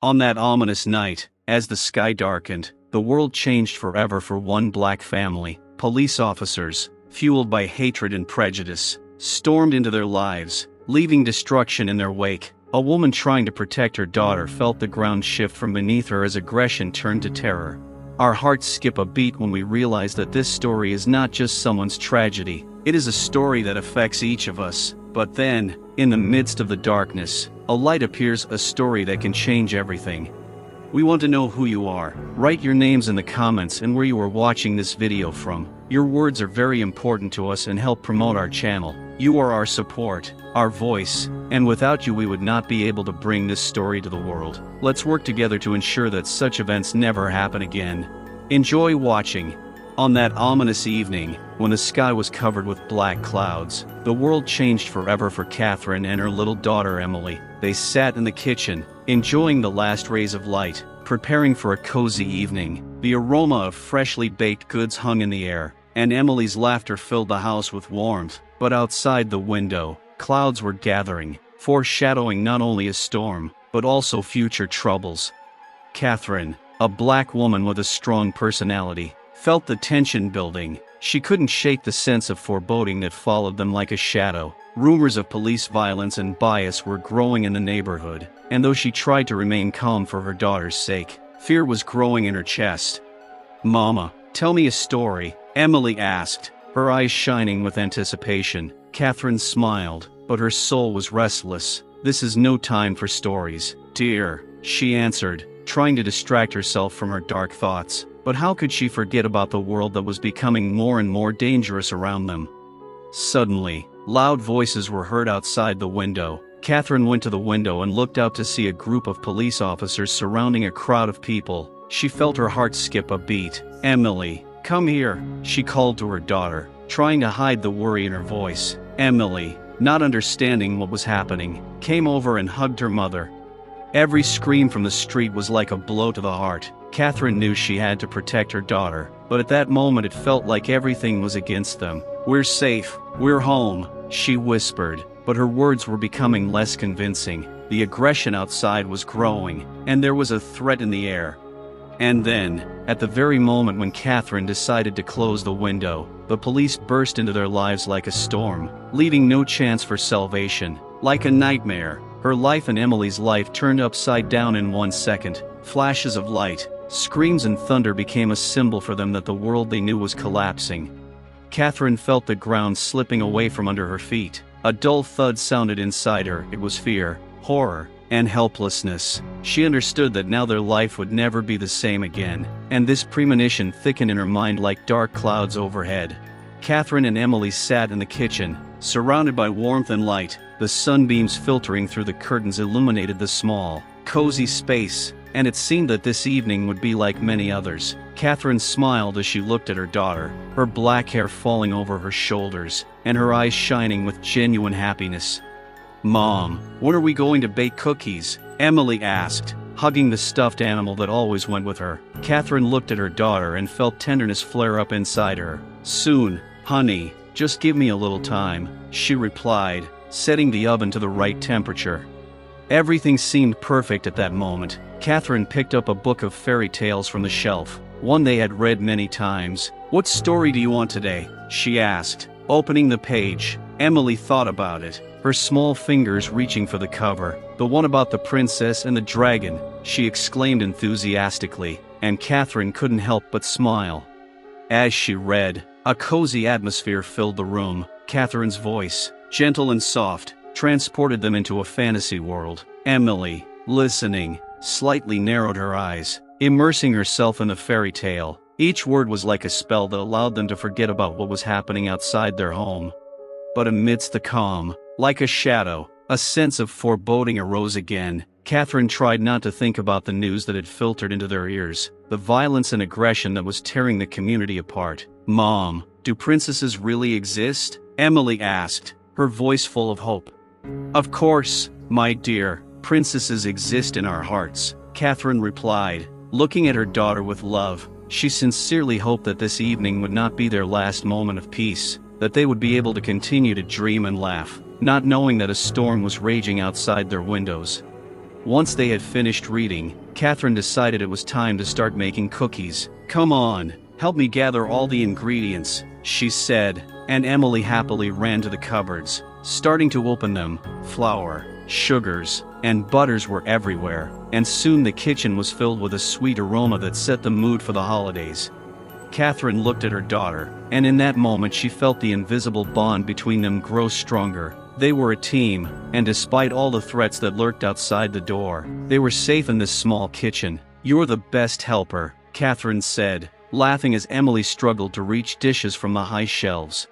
On that ominous night, as the sky darkened, the world changed forever for one black family. Police officers, fueled by hatred and prejudice, stormed into their lives, leaving destruction in their wake. A woman trying to protect her daughter felt the ground shift from beneath her as aggression turned to terror. Our hearts skip a beat when we realize that this story is not just someone's tragedy, it is a story that affects each of us. But then, in the midst of the darkness, a light appears, a story that can change everything. We want to know who you are. Write your names in the comments and where you are watching this video from. Your words are very important to us and help promote our channel. You are our support, our voice, and without you we would not be able to bring this story to the world. Let's work together to ensure that such events never happen again. Enjoy watching. On that ominous evening, when the sky was covered with black clouds, the world changed forever for Catherine and her little daughter Emily. They sat in the kitchen, enjoying the last rays of light, preparing for a cozy evening. The aroma of freshly baked goods hung in the air, and Emily's laughter filled the house with warmth. But outside the window, clouds were gathering, foreshadowing not only a storm, but also future troubles. Catherine, a black woman with a strong personality, felt the tension building. She couldn't shake the sense of foreboding that followed them like a shadow. Rumors of police violence and bias were growing in the neighborhood, and though she tried to remain calm for her daughter's sake, fear was growing in her chest. "Mama, tell me a story," Emily asked, her eyes shining with anticipation. Catherine smiled, but her soul was restless. "This is no time for stories, dear," she answered, trying to distract herself from her dark thoughts. But how could she forget about the world that was becoming more and more dangerous around them? Suddenly, loud voices were heard outside the window. Catherine went to the window and looked out to see a group of police officers surrounding a crowd of people. She felt her heart skip a beat. "Emily, come here," she called to her daughter, trying to hide the worry in her voice. Emily, not understanding what was happening, came over and hugged her mother. Every scream from the street was like a blow to the heart. Catherine knew she had to protect her daughter, but at that moment it felt like everything was against them. "We're safe, we're home," she whispered, but her words were becoming less convincing. The aggression outside was growing, and there was a threat in the air. And then, at the very moment when Catherine decided to close the window, the police burst into their lives like a storm, leaving no chance for salvation. Like a nightmare, her life and Emily's life turned upside down in 1 second. Flashes of light, screams and thunder became a symbol for them that the world they knew was collapsing. Catherine felt the ground slipping away from under her feet. A dull thud sounded inside her. It was fear, horror, and helplessness. She understood that now their life would never be the same again, and this premonition thickened in her mind like dark clouds overhead. Catherine and Emily sat in the kitchen, surrounded by warmth and light. The sunbeams filtering through the curtains illuminated the small, cozy space, and it seemed that this evening would be like many others. Catherine smiled as she looked at her daughter, her black hair falling over her shoulders, and her eyes shining with genuine happiness. "Mom, when are we going to bake cookies?" Emily asked, hugging the stuffed animal that always went with her. Catherine looked at her daughter and felt tenderness flare up inside her. "Soon, honey, just give me a little time," she replied, setting the oven to the right temperature. Everything seemed perfect at that moment. Catherine picked up a book of fairy tales from the shelf, one they had read many times. "What story do you want today?" she asked, opening the page. Emily thought about it, her small fingers reaching for the cover. "The one about the princess and the dragon," she exclaimed enthusiastically, and Catherine couldn't help but smile. As she read, a cozy atmosphere filled the room. Catherine's voice, gentle and soft, transported them into a fantasy world. Emily, listening, slightly narrowed her eyes, immersing herself in the fairy tale. Each word was like a spell that allowed them to forget about what was happening outside their home. But amidst the calm, like a shadow, a sense of foreboding arose again. Catherine tried not to think about the news that had filtered into their ears, the violence and aggression that was tearing the community apart. "Mom, do princesses really exist?" Emily asked, her voice full of hope. "Of course, my dear, princesses exist in our hearts," Catherine replied, looking at her daughter with love. She sincerely hoped that this evening would not be their last moment of peace, that they would be able to continue to dream and laugh, not knowing that a storm was raging outside their windows. Once they had finished reading, Catherine decided it was time to start making cookies. "Come on, help me gather all the ingredients," she said, and Emily happily ran to the cupboards, starting to open them. Flour, sugars, and butters were everywhere, and soon the kitchen was filled with a sweet aroma that set the mood for the holidays. Catherine looked at her daughter, and in that moment she felt the invisible bond between them grow stronger. They were a team, and despite all the threats that lurked outside the door, they were safe in this small kitchen. "You're the best helper," Catherine said, laughing as Emily struggled to reach dishes from the high shelves.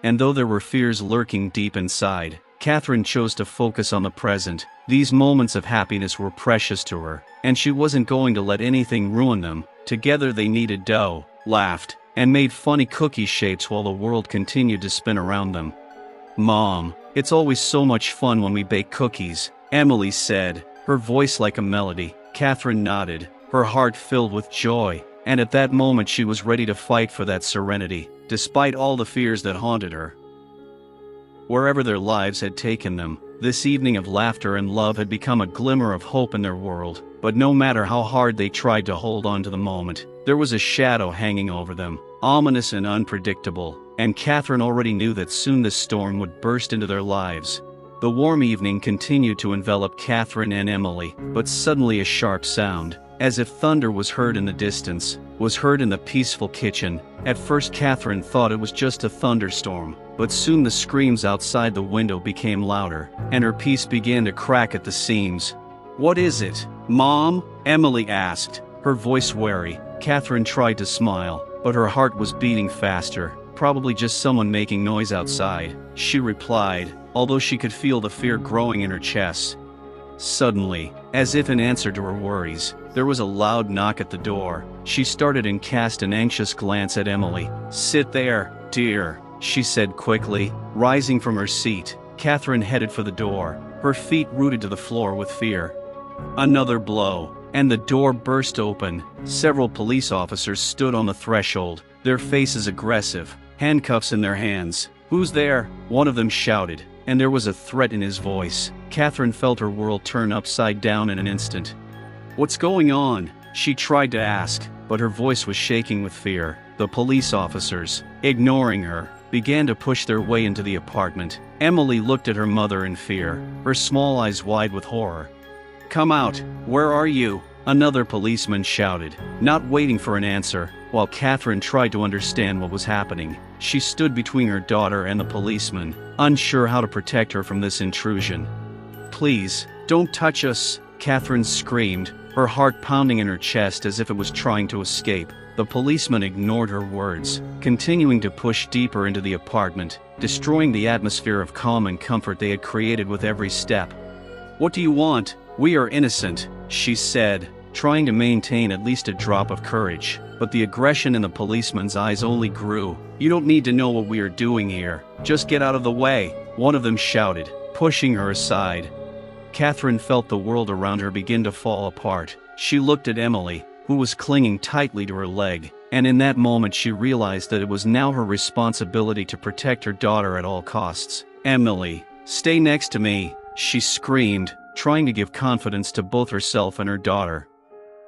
And though there were fears lurking deep inside, Catherine chose to focus on the present. These moments of happiness were precious to her, and she wasn't going to let anything ruin them. Together they kneaded dough, laughed, and made funny cookie shapes while the world continued to spin around them. "Mom, it's always so much fun when we bake cookies," Emily said, her voice like a melody. Catherine nodded, her heart filled with joy, and at that moment she was ready to fight for that serenity, despite all the fears that haunted her. Wherever their lives had taken them, this evening of laughter and love had become a glimmer of hope in their world. But no matter how hard they tried to hold on to the moment, there was a shadow hanging over them, ominous and unpredictable, and Catherine already knew that soon this storm would burst into their lives. The warm evening continued to envelop Catherine and Emily, but suddenly a sharp sound, as if thunder was heard in the distance, was heard in the peaceful kitchen. At first Catherine thought it was just a thunderstorm, but soon the screams outside the window became louder, and her peace began to crack at the seams. "What is it, Mom?" Emily asked, her voice wary. Catherine tried to smile, but her heart was beating faster. "Probably just someone making noise outside," she replied, although she could feel the fear growing in her chest. Suddenly, as if in answer to her worries, there was a loud knock at the door. She started and cast an anxious glance at Emily. "Sit there, dear," she said quickly, rising from her seat. Catherine headed for the door, her feet rooted to the floor with fear. Another blow, and the door burst open. Several police officers stood on the threshold, their faces aggressive, handcuffs in their hands. "Who's there?" one of them shouted, and there was a threat in his voice. Catherine felt her world turn upside down in an instant. "What's going on?" she tried to ask, but her voice was shaking with fear. The police officers, ignoring her, began to push their way into the apartment. Emily looked at her mother in fear, her small eyes wide with horror. "Come out, where are you?" another policeman shouted, not waiting for an answer. While Catherine tried to understand what was happening, she stood between her daughter and the policeman, unsure how to protect her from this intrusion. "Please, don't touch us," Catherine screamed, her heart pounding in her chest as if it was trying to escape. The policeman ignored her words, continuing to push deeper into the apartment, destroying the atmosphere of calm and comfort they had created with every step. "What do you want? We are innocent," she said, trying to maintain at least a drop of courage, but the aggression in the policeman's eyes only grew. "You don't need to know what we are doing here. Just get out of the way," one of them shouted, pushing her aside. Catherine felt the world around her begin to fall apart. She looked at Emily, who was clinging tightly to her leg, and in that moment she realized that it was now her responsibility to protect her daughter at all costs. "Emily, stay next to me," she screamed, trying to give confidence to both herself and her daughter.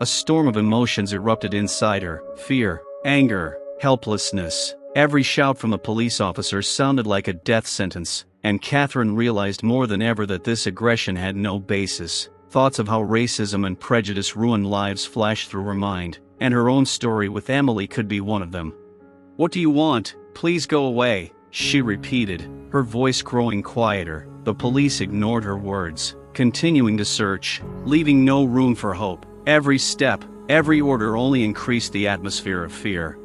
A storm of emotions erupted inside her: fear, anger, helplessness. Every shout from the police officers sounded like a death sentence, and Catherine realized more than ever that this aggression had no basis. Thoughts of how racism and prejudice ruin lives flashed through her mind, and her own story with Emily could be one of them. "What do you want? Please go away," she repeated, her voice growing quieter. The police ignored her words, continuing to search, leaving no room for hope. Every step, every order only increased the atmosphere of fear.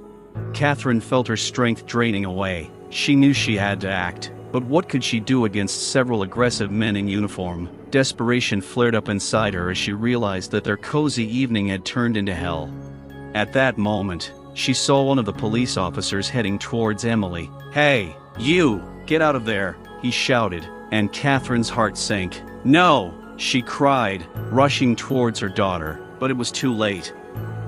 Catherine felt her strength draining away. She knew she had to act, but what could she do against several aggressive men in uniform? Desperation flared up inside her as she realized that their cozy evening had turned into hell. At that moment, she saw one of the police officers heading towards Emily. "Hey, you, get out of there," he shouted, and Catherine's heart sank. "No!" she cried, rushing towards her daughter, but it was too late.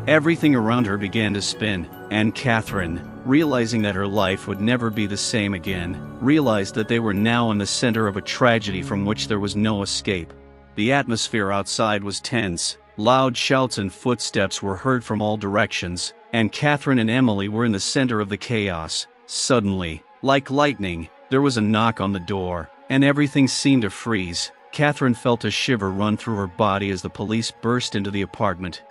Everything around her began to spin, and Catherine, realizing that her life would never be the same again, realized that they were now in the center of a tragedy from which there was no escape. The atmosphere outside was tense. Loud shouts and footsteps were heard from all directions, and Catherine and Emily were in the center of the chaos. Suddenly, like lightning, there was a knock on the door, and everything seemed to freeze. Catherine felt a shiver run through her body as the police burst into the apartment.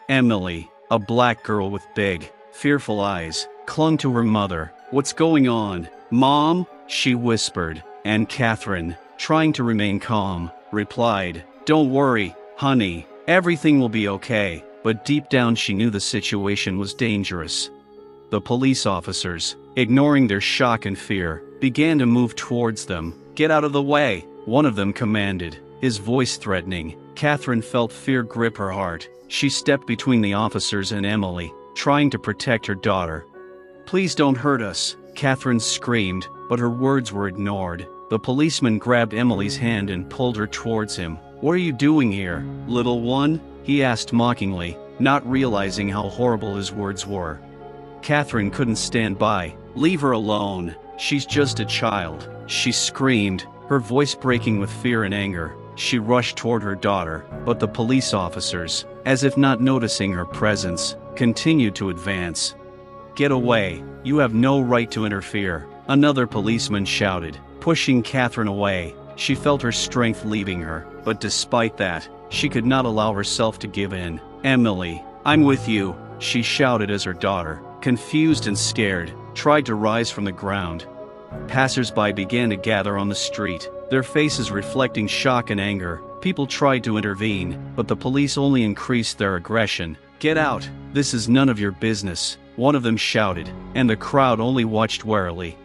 Emily, a black girl with big, fearful eyes, clung to her mother. "What's going on, Mom?" she whispered, and Catherine, trying to remain calm, replied, "Don't worry, honey, everything will be okay." But deep down she knew the situation was dangerous. The police officers, ignoring their shock and fear, began to move towards them. "Get out of the way," one of them commanded, his voice threatening. Catherine felt fear grip her heart. She stepped between the officers and Emily, trying to protect her daughter. "Please don't hurt us," Catherine screamed, but her words were ignored. The policeman grabbed Emily's hand and pulled her towards him. "What are you doing here, little one?" he asked mockingly, not realizing how horrible his words were. Catherine couldn't stand by. "Leave her alone. She's just a child," she screamed, her voice breaking with fear and anger. She rushed toward her daughter, but the police officers, as if not noticing her presence, continued to advance. "Get away, you have no right to interfere," another policeman shouted, pushing Catherine away. She felt her strength leaving her, but despite that, she could not allow herself to give in. "Emily, I'm with you," she shouted as her daughter, confused and scared, tried to rise from the ground. Passers-by began to gather on the street, their faces reflecting shock and anger. People tried to intervene, but the police only increased their aggression. "Get out, this is none of your business," one of them shouted, and the crowd only watched warily.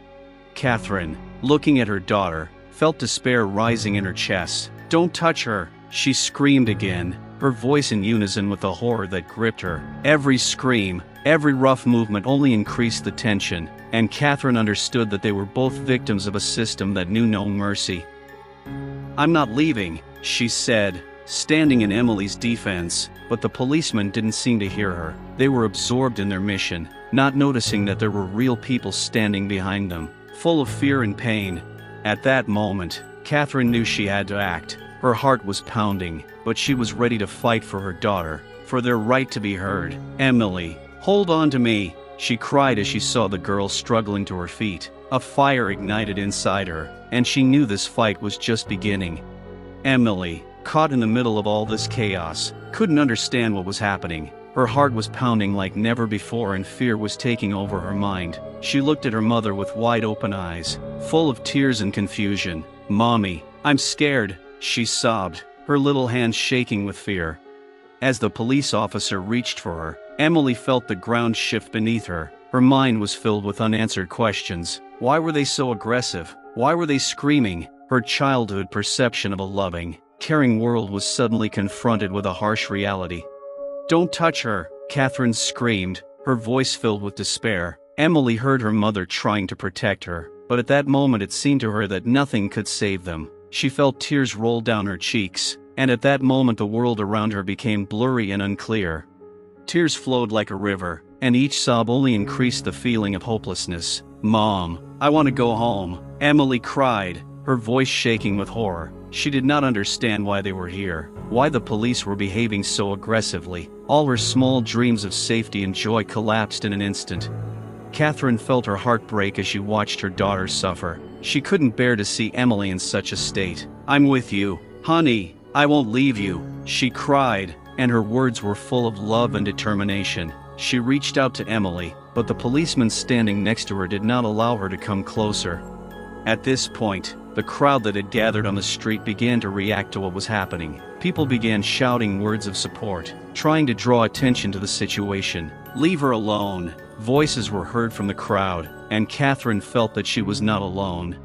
Catherine, looking at her daughter, felt despair rising in her chest. "Don't touch her," she screamed again, her voice in unison with the horror that gripped her. Every scream, every rough movement only increased the tension, and Catherine understood that they were both victims of a system that knew no mercy. "I'm not leaving," she said, standing in Emily's defense, but the policemen didn't seem to hear her. They were absorbed in their mission, not noticing that there were real people standing behind them, full of fear and pain. At that moment, Catherine knew she had to act. Her heart was pounding, but she was ready to fight for her daughter, for their right to be heard. "Emily, hold on to me," she cried as she saw the girl struggling to her feet. A fire ignited inside her, and she knew this fight was just beginning. Emily, caught in the middle of all this chaos, couldn't understand what was happening. Her heart was pounding like never before and fear was taking over her mind. She looked at her mother with wide-open eyes, full of tears and confusion. "Mommy, I'm scared," she sobbed, her little hands shaking with fear. As the police officer reached for her, Emily felt the ground shift beneath her. Her mind was filled with unanswered questions. Why were they so aggressive? Why were they screaming? Her childhood perception of a loving, caring world was suddenly confronted with a harsh reality. "Don't touch her," Catherine screamed, her voice filled with despair. Emily heard her mother trying to protect her, but at that moment it seemed to her that nothing could save them. She felt tears roll down her cheeks, and at that moment the world around her became blurry and unclear. Tears flowed like a river, and each sob only increased the feeling of hopelessness. "Mom, I want to go home," Emily cried, her voice shaking with horror. She did not understand why they were here, why the police were behaving so aggressively. All her small dreams of safety and joy collapsed in an instant. Catherine felt her heart break as she watched her daughter suffer. She couldn't bear to see Emily in such a state. "I'm with you, honey, I won't leave you," she cried, and her words were full of love and determination. She reached out to Emily, but the policeman standing next to her did not allow her to come closer. At this point, the crowd that had gathered on the street began to react to what was happening. People began shouting words of support, trying to draw attention to the situation. "Leave her alone," voices were heard from the crowd, and Catherine felt that she was not alone.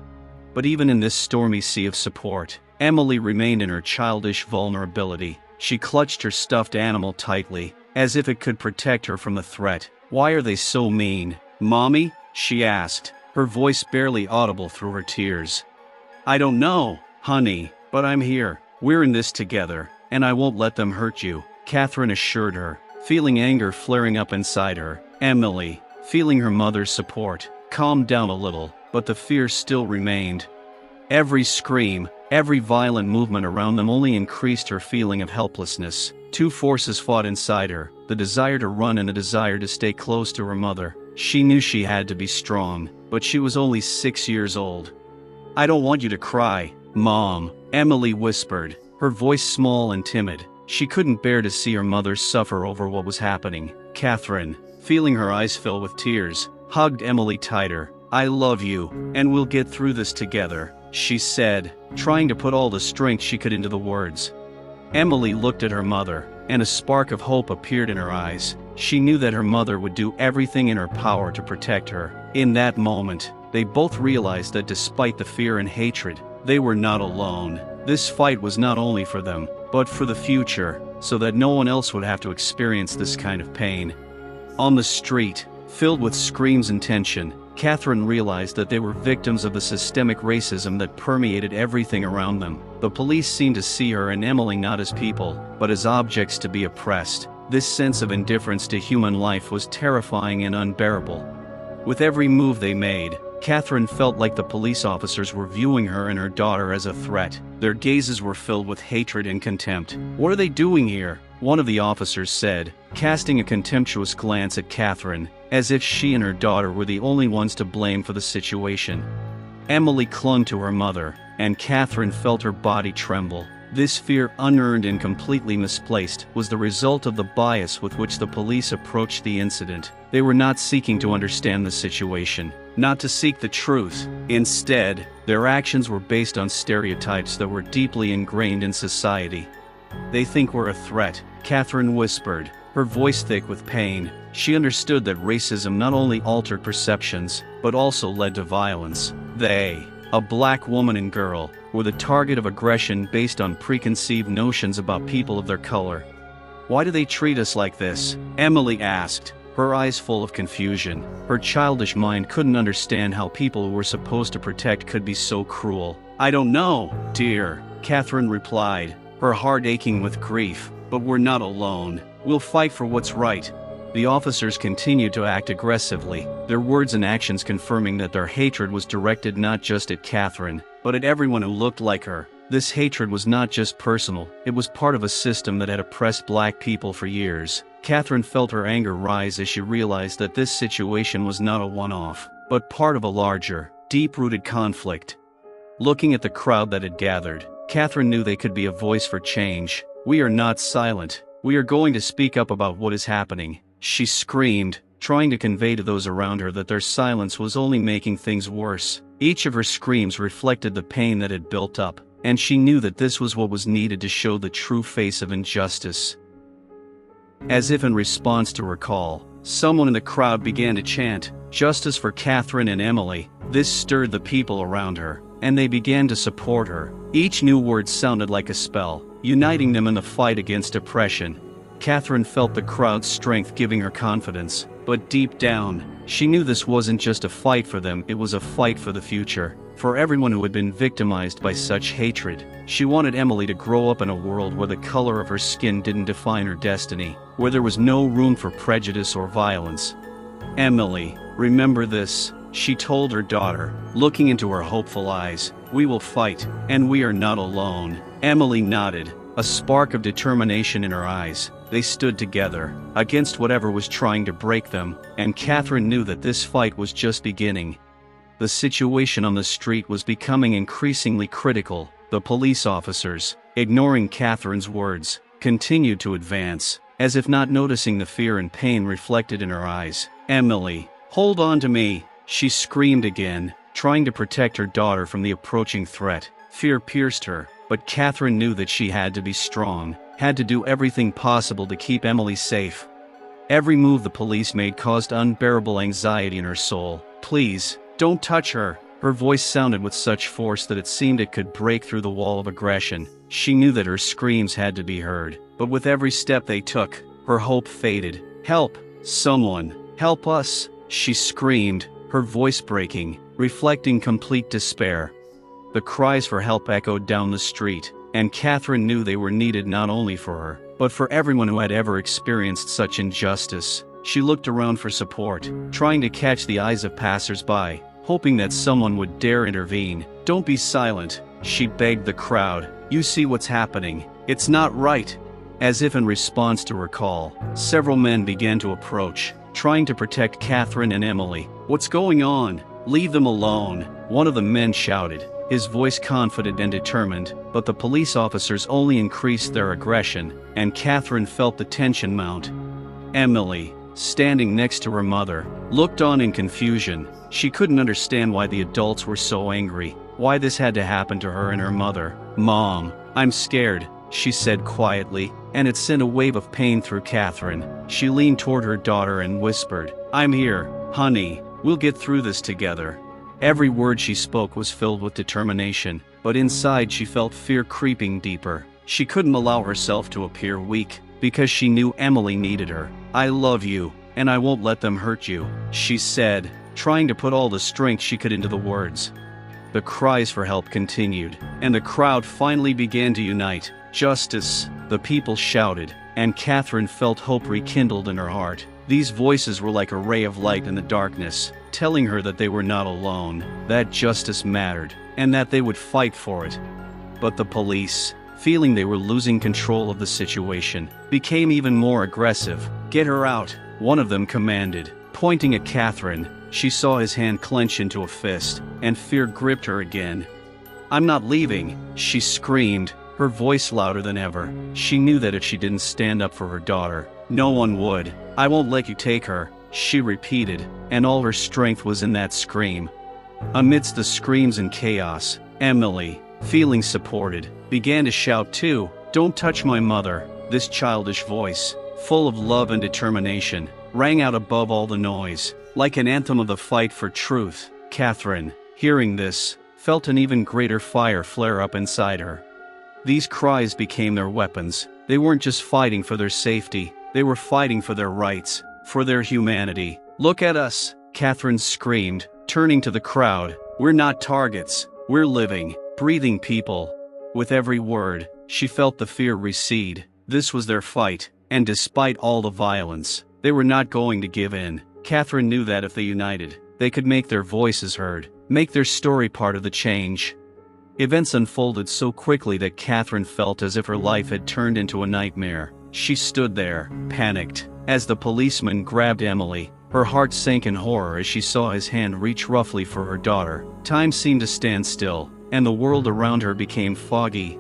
But even in this stormy sea of support, Emily remained in her childish vulnerability. She clutched her stuffed animal tightly, as if it could protect her from the threat. "Why are they so mean, Mommy?" she asked, her voice barely audible through her tears. "I don't know, honey, but I'm here. We're in this together, and I won't let them hurt you," Catherine assured her, feeling anger flaring up inside her. Emily, feeling her mother's support, calmed down a little, but the fear still remained. Every scream, Every violent movement around them only increased her feeling of helplessness. Two forces fought inside her, the desire to run and the desire to stay close to her mother. She knew she had to be strong, but she was only 6 years old. "I don't want you to cry, Mom," Emily whispered, her voice small and timid. She couldn't bear to see her mother suffer over what was happening. Catherine, feeling her eyes fill with tears, hugged Emily tighter. "I love you, and we'll get through this together," she said, trying to put all the strength she could into the words. Emily looked at her mother, and a spark of hope appeared in her eyes. She knew that her mother would do everything in her power to protect her. In that moment, they both realized that despite the fear and hatred, they were not alone. This fight was not only for them, but for the future, so that no one else would have to experience this kind of pain. On the street, filled with screams and tension, Catherine realized that they were victims of the systemic racism that permeated everything around them. The police seemed to see her and Emily not as people, but as objects to be oppressed. This sense of indifference to human life was terrifying and unbearable. With every move they made, Catherine felt like the police officers were viewing her and her daughter as a threat. Their gazes were filled with hatred and contempt. "What are they doing here?" one of the officers said, casting a contemptuous glance at Catherine, as if she and her daughter were the only ones to blame for the situation. Emily clung to her mother, and Catherine felt her body tremble. This fear, unearned and completely misplaced, was the result of the bias with which the police approached the incident. They were not seeking to understand the situation, not to seek the truth. Instead, their actions were based on stereotypes that were deeply ingrained in society. "They think we're a threat," Catherine whispered, her voice thick with pain. She understood that racism not only altered perceptions, but also led to violence. They, a black woman and girl, were the target of aggression based on preconceived notions about people of their color. "Why do they treat us like this?" Emily asked, her eyes full of confusion. Her childish mind couldn't understand how people who were supposed to protect could be so cruel. "I don't know, dear," Catherine replied, her heart aching with grief. "But we're not alone. We'll fight for what's right." The officers continued to act aggressively, their words and actions confirming that their hatred was directed not just at Catherine, but at everyone who looked like her. This hatred was not just personal, it was part of a system that had oppressed black people for years. Catherine felt her anger rise as she realized that this situation was not a one-off, but part of a larger, deep-rooted conflict. Looking at the crowd that had gathered, Catherine knew they could be a voice for change. "We are not silent. We are going to speak up about what is happening," she screamed, trying to convey to those around her that their silence was only making things worse. Each of her screams reflected the pain that had built up, and she knew that this was what was needed to show the true face of injustice. As if in response to her call, someone in the crowd began to chant, "Justice for Catherine and Emily." This stirred the people around her, and they began to support her. Each new word sounded like a spell, uniting them in the fight against oppression. Catherine felt the crowd's strength giving her confidence, but deep down, she knew this wasn't just a fight for them, it was a fight for the future, for everyone who had been victimized by such hatred. She wanted Emily to grow up in a world where the color of her skin didn't define her destiny, where there was no room for prejudice or violence. "Emily, remember this," she told her daughter, looking into her hopeful eyes. "We will fight, and we are not alone." Emily nodded, a spark of determination in her eyes. They stood together, against whatever was trying to break them, and Catherine knew that this fight was just beginning. The situation on the street was becoming increasingly critical. The police officers, ignoring Catherine's words, continued to advance, as if not noticing the fear and pain reflected in her eyes. "Emily, hold on to me," she screamed again, trying to protect her daughter from the approaching threat. Fear pierced her, but Catherine knew that she had to be strong, had to do everything possible to keep Emily safe. Every move the police made caused unbearable anxiety in her soul. "Please, don't touch her." Her voice sounded with such force that it seemed it could break through the wall of aggression. She knew that her screams had to be heard, but with every step they took, her hope faded. "Help! Someone! Help us!" she screamed, her voice breaking, reflecting complete despair. The cries for help echoed down the street, and Catherine knew they were needed not only for her, but for everyone who had ever experienced such injustice. She looked around for support, trying to catch the eyes of passers-by, hoping that someone would dare intervene. "Don't be silent," she begged the crowd. "You see what's happening. It's not right." As if in response to her call, several men began to approach, trying to protect Catherine and Emily. "What's going on? Leave them alone," one of the men shouted, his voice confident and determined, but the police officers only increased their aggression, and Catherine felt the tension mount. Emily, standing next to her mother, looked on in confusion. She couldn't understand why the adults were so angry, why this had to happen to her and her mother. "Mom, I'm scared," she said quietly, and it sent a wave of pain through Catherine. She leaned toward her daughter and whispered, "I'm here, honey. We'll get through this together." Every word she spoke was filled with determination, but inside she felt fear creeping deeper. She couldn't allow herself to appear weak, because she knew Emily needed her. "I love you, and I won't let them hurt you," she said, trying to put all the strength she could into the words. The cries for help continued, and the crowd finally began to unite. "Justice," the people shouted, and Catherine felt hope rekindled in her heart. These voices were like a ray of light in the darkness, telling her that they were not alone, that justice mattered, and that they would fight for it. But the police, feeling they were losing control of the situation, became even more aggressive. "Get her out," one of them commanded. Pointing at Catherine, she saw his hand clench into a fist, and fear gripped her again. "I'm not leaving," she screamed, her voice louder than ever. She knew that if she didn't stand up for her daughter, no one would. "I won't let you take her," she repeated, and all her strength was in that scream. Amidst the screams and chaos, Emily, feeling supported, began to shout too. "Don't touch my mother." This childish voice, full of love and determination, rang out above all the noise, like an anthem of the fight for truth. Catherine, hearing this, felt an even greater fire flare up inside her. These cries became their weapons. They weren't just fighting for their safety, they were fighting for their rights, for their humanity. "Look at us," Catherine screamed, turning to the crowd. "We're not targets, we're living, breathing people." With every word, she felt the fear recede. This was their fight, and despite all the violence, they were not going to give in. Catherine knew that if they united, they could make their voices heard, make their story part of the change. Events unfolded so quickly that Catherine felt as if her life had turned into a nightmare. She stood there, panicked, as the policeman grabbed Emily. Her heart sank in horror as she saw his hand reach roughly for her daughter. Time seemed to stand still, and the world around her became foggy.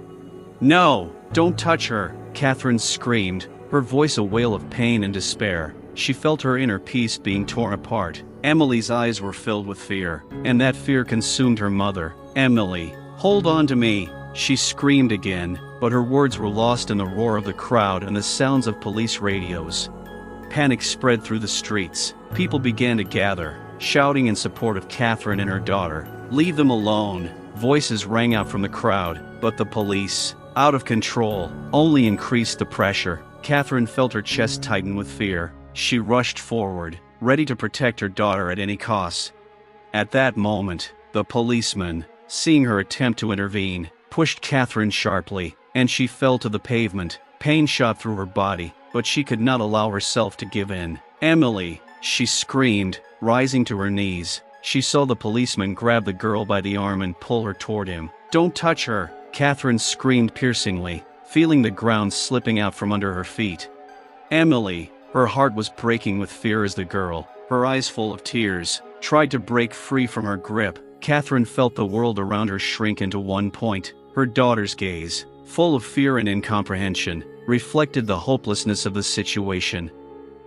"No, don't touch her," Catherine screamed, her voice a wail of pain and despair. She felt her inner peace being torn apart. Emily's eyes were filled with fear, and that fear consumed her mother. "Emily, hold on to me," she screamed again, but her words were lost in the roar of the crowd and the sounds of police radios. Panic spread through the streets. People began to gather, shouting in support of Catherine and her daughter. "Leave them alone," voices rang out from the crowd, but the police, out of control, only increased the pressure. Catherine felt her chest tighten with fear. She rushed forward, ready to protect her daughter at any cost. At that moment, the policeman, seeing her attempt to intervene, pushed Catherine sharply, and she fell to the pavement. Pain shot through her body, but she could not allow herself to give in. "Emily," she screamed, rising to her knees. She saw the policeman grab the girl by the arm and pull her toward him. "Don't touch her," Catherine screamed piercingly, feeling the ground slipping out from under her feet. Emily, her heart was breaking with fear as the girl, her eyes full of tears, tried to break free from her grip. Catherine felt the world around her shrink into one point. Her daughter's gaze, full of fear and incomprehension, reflected the hopelessness of the situation.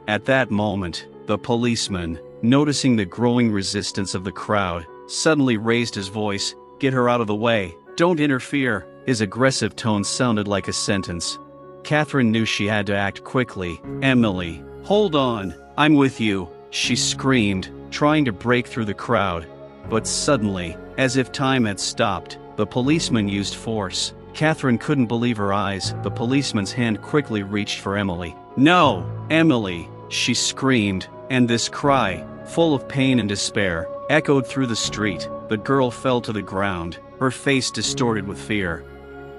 At that moment, the policeman, noticing the growing resistance of the crowd, suddenly raised his voice. "Get her out of the way. Don't interfere." His aggressive tone sounded like a sentence. Catherine knew she had to act quickly. "Emily, hold on, I'm with you," she screamed, trying to break through the crowd. But suddenly, as if time had stopped, the policeman used force. Catherine couldn't believe her eyes. The policeman's hand quickly reached for Emily. "No, Emily," she screamed, and this cry, full of pain and despair, echoed through the street. The girl fell to the ground, her face distorted with fear.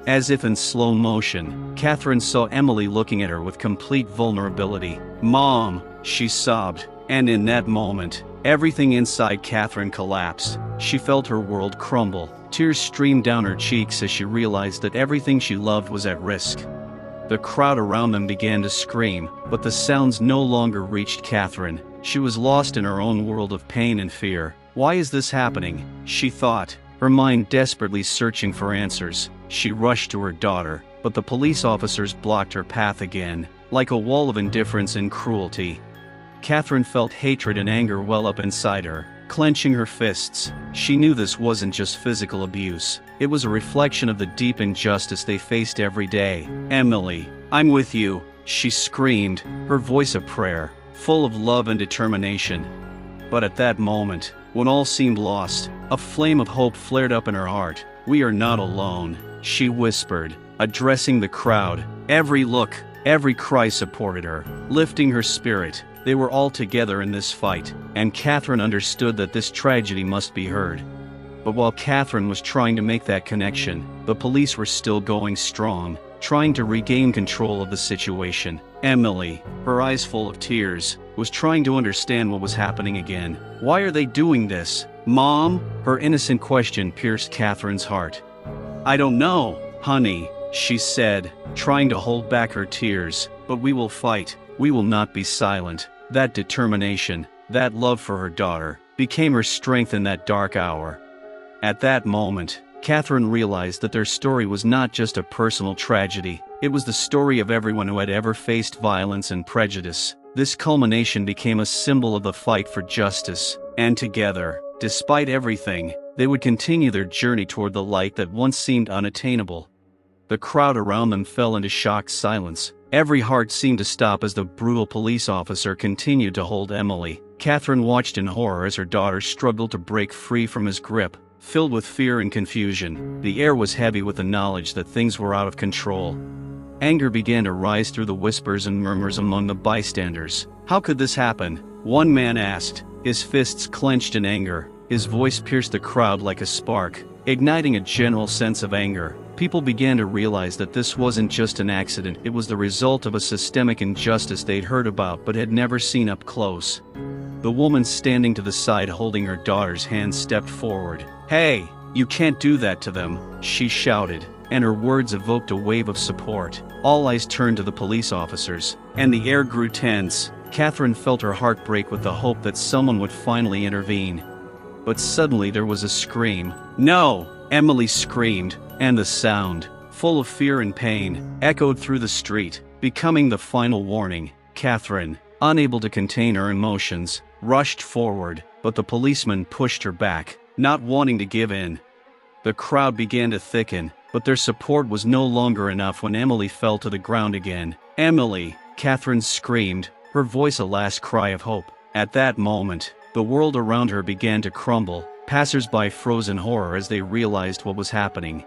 As if in slow motion, Catherine saw Emily looking at her with complete vulnerability. "Mom," she sobbed, and in that moment, Everything inside Catherine collapsed. She felt her world crumble. Tears streamed down her cheeks as she realized that everything she loved was at risk. The crowd around them began to scream, but the sounds no longer reached Catherine. She was lost in her own world of pain and fear. Why is this happening? She thought, her mind desperately searching for answers. She rushed to her daughter, but the police officers blocked her path again, like a wall of indifference and cruelty. Catherine felt hatred and anger well up inside her. Clenching her fists, she knew this wasn't just physical abuse. It was a reflection of the deep injustice they faced every day. "Emily, I'm with you," she screamed, her voice a prayer, full of love and determination. But at that moment, when all seemed lost, a flame of hope flared up in her heart. "We are not alone," she whispered, addressing the crowd. Every look, every cry supported her, lifting her spirit. They were all together in this fight, and Catherine understood that this tragedy must be heard. But while Catherine was trying to make that connection, the police were still going strong, trying to regain control of the situation. Emily, her eyes full of tears, was trying to understand what was happening again. "Why are they doing this, Mom?" Her innocent question pierced Catherine's heart. "I don't know, honey," she said, trying to hold back her tears. "But we will fight. We will not be silent." That determination, that love for her daughter, became her strength in that dark hour. At that moment, Catherine realized that their story was not just a personal tragedy, it was the story of everyone who had ever faced violence and prejudice. This culmination became a symbol of the fight for justice, and together, despite everything, they would continue their journey toward the light that once seemed unattainable. The crowd around them fell into shocked silence. Every heart seemed to stop as the brutal police officer continued to hold Emily. Catherine watched in horror as her daughter struggled to break free from his grip. Filled with fear and confusion, the air was heavy with the knowledge that things were out of control. Anger began to rise through the whispers and murmurs among the bystanders. "How could this happen?" one man asked, his fists clenched in anger. His voice pierced the crowd like a spark, igniting a general sense of anger. People began to realize that this wasn't just an accident, it was the result of a systemic injustice they'd heard about but had never seen up close. The woman standing to the side holding her daughter's hand stepped forward. "Hey, you can't do that to them," she shouted, and her words evoked a wave of support. All eyes turned to the police officers, and the air grew tense. Catherine felt her heart break with the hope that someone would finally intervene. But suddenly there was a scream. "No!" Emily screamed, and the sound, full of fear and pain, echoed through the street, becoming the final warning. Catherine, unable to contain her emotions, rushed forward, but the policeman pushed her back, not wanting to give in. The crowd began to thicken, but their support was no longer enough when Emily fell to the ground again. "Emily!" Catherine screamed, her voice a last cry of hope. At that moment, the world around her began to crumble. Passers-by froze in horror as they realized what was happening.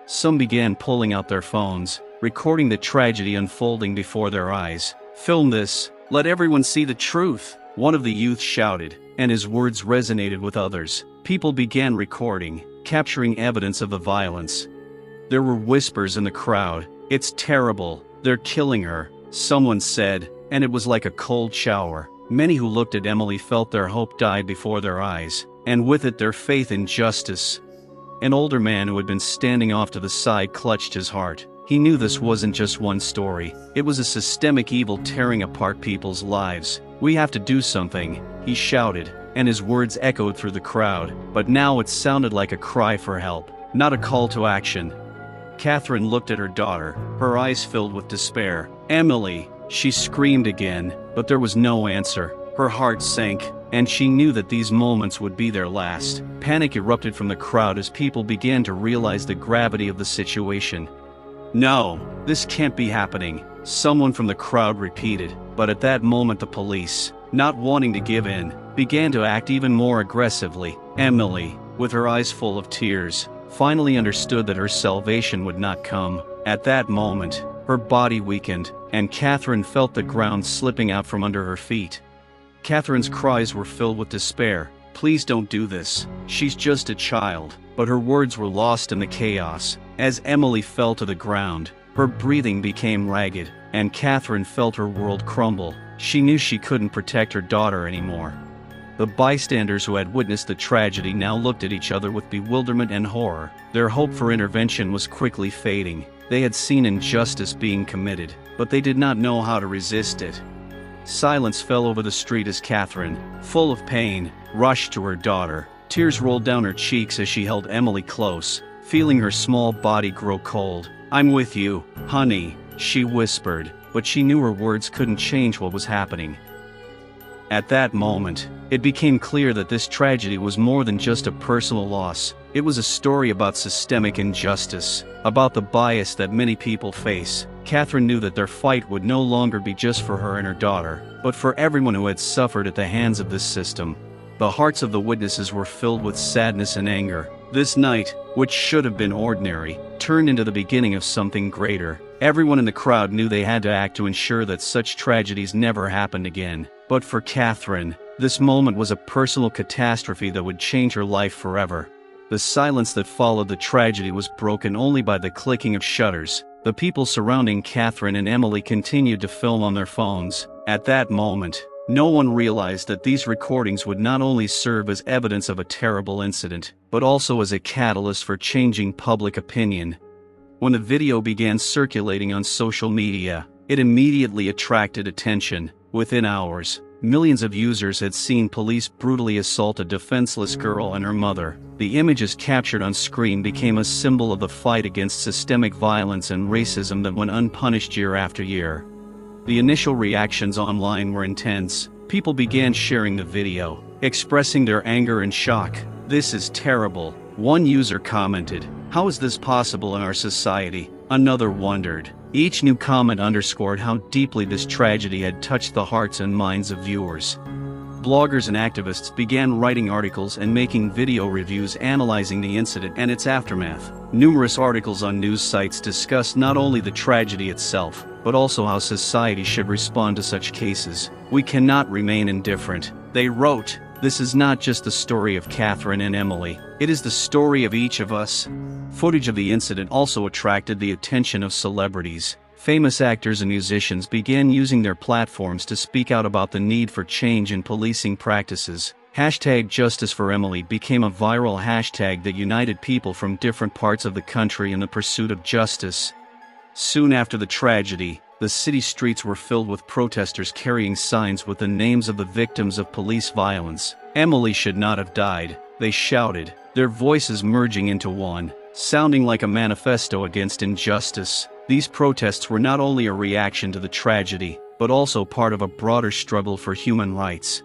Some began pulling out their phones, recording the tragedy unfolding before their eyes. "Film this! Let everyone see the truth!" one of the youth shouted, and his words resonated with others. People began recording, capturing evidence of the violence. There were whispers in the crowd. "It's terrible. They're killing her," someone said, and it was like a cold shower. Many who looked at Emily felt their hope die before their eyes, and with it their faith in justice. An older man who had been standing off to the side clutched his heart. He knew this wasn't just one story. It was a systemic evil tearing apart people's lives. "We have to do something," he shouted, and his words echoed through the crowd. But now it sounded like a cry for help, not a call to action. Catherine looked at her daughter, her eyes filled with despair. "Emily!" she screamed again, but there was no answer. Her heart sank, and she knew that these moments would be their last. Panic erupted from the crowd as people began to realize the gravity of the situation. "No, this can't be happening," someone from the crowd repeated. But at that moment the police, not wanting to give in, began to act even more aggressively. Emily, with her eyes full of tears, finally understood that her salvation would not come. At that moment, her body weakened, and Catherine felt the ground slipping out from under her feet. Catherine's cries were filled with despair. "Please don't do this. She's just a child." But her words were lost in the chaos. As Emily fell to the ground, her breathing became ragged, and Catherine felt her world crumble. She knew she couldn't protect her daughter anymore. The bystanders who had witnessed the tragedy now looked at each other with bewilderment and horror. Their hope for intervention was quickly fading. They had seen injustice being committed, but they did not know how to resist it. Silence fell over the street as Catherine, full of pain, rushed to her daughter. Tears rolled down her cheeks as she held Emily close, feeling her small body grow cold. "I'm with you, honey," she whispered, but she knew her words couldn't change what was happening. At that moment, it became clear that this tragedy was more than just a personal loss. It was a story about systemic injustice, about the bias that many people face. Catherine knew that their fight would no longer be just for her and her daughter, but for everyone who had suffered at the hands of this system. The hearts of the witnesses were filled with sadness and anger. This night, which should have been ordinary, turned into the beginning of something greater. Everyone in the crowd knew they had to act to ensure that such tragedies never happened again. But for Catherine, this moment was a personal catastrophe that would change her life forever. The silence that followed the tragedy was broken only by the clicking of shutters. The people surrounding Catherine and Emily continued to film on their phones. At that moment, no one realized that these recordings would not only serve as evidence of a terrible incident, but also as a catalyst for changing public opinion. When the video began circulating on social media, it immediately attracted attention. Within hours, millions of users had seen police brutally assault a defenseless girl and her mother. The images captured on screen became a symbol of the fight against systemic violence and racism that went unpunished year after year. The initial reactions online were intense. People began sharing the video, expressing their anger and shock. "This is terrible," one user commented. "How is this possible in our society?" Another wondered. Each new comment underscored how deeply this tragedy had touched the hearts and minds of viewers. Bloggers and activists began writing articles and making video reviews analyzing the incident and its aftermath. Numerous articles on news sites discussed not only the tragedy itself, but also how society should respond to such cases. "We cannot remain indifferent," they wrote. "This is not just the story of Catherine and Emily. It is the story of each of us." Footage of the incident also attracted the attention of celebrities. Famous actors and musicians began using their platforms to speak out about the need for change in policing practices. #JusticeForEmily became a viral hashtag that united people from different parts of the country in the pursuit of justice. Soon after the tragedy, the city streets were filled with protesters carrying signs with the names of the victims of police violence. "Emily should not have died," they shouted, their voices merging into one, sounding like a manifesto against injustice. These protests were not only a reaction to the tragedy, but also part of a broader struggle for human rights.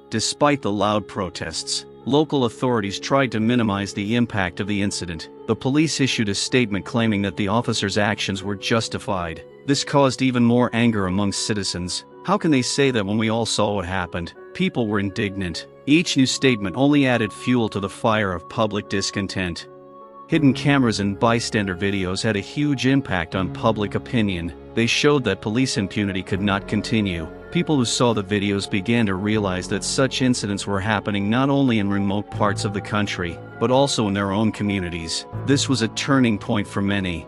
Despite the loud protests, local authorities tried to minimize the impact of the incident. The police issued a statement claiming that the officers' actions were justified. This caused even more anger among citizens. "How can they say that when we all saw what happened?" People were indignant. Each new statement only added fuel to the fire of public discontent. Hidden cameras and bystander videos had a huge impact on public opinion. They showed that police impunity could not continue. People who saw the videos began to realize that such incidents were happening not only in remote parts of the country, but also in their own communities. This was a turning point for many.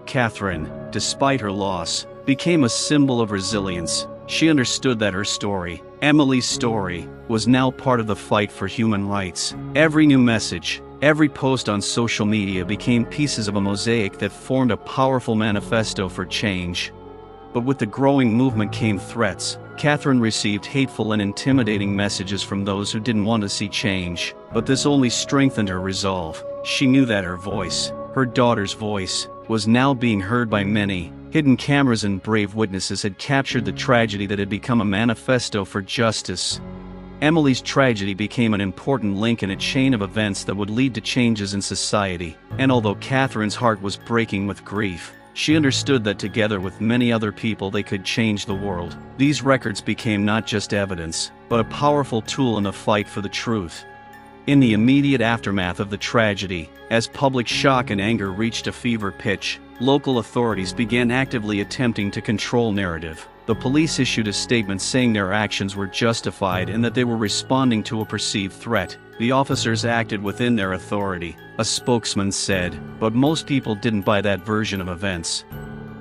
Catherine, despite her loss, became a symbol of resilience. She understood that her story, Emily's story, was now part of the fight for human rights. Every new message, every post on social media became pieces of a mosaic that formed a powerful manifesto for change. But with the growing movement came threats. Catherine received hateful and intimidating messages from those who didn't want to see change. But this only strengthened her resolve. She knew that her voice, her daughter's voice, was now being heard by many. Hidden cameras and brave witnesses had captured the tragedy that had become a manifesto for justice. Emily's tragedy became an important link in a chain of events that would lead to changes in society. And although Catherine's heart was breaking with grief, she understood that together with many other people they could change the world. These records became not just evidence, but a powerful tool in the fight for the truth. In the immediate aftermath of the tragedy, as public shock and anger reached a fever pitch, local authorities began actively attempting to control narrative. The police issued a statement saying their actions were justified and that they were responding to a perceived threat. The officers acted within their authority, a spokesman said, but most people didn't buy that version of events.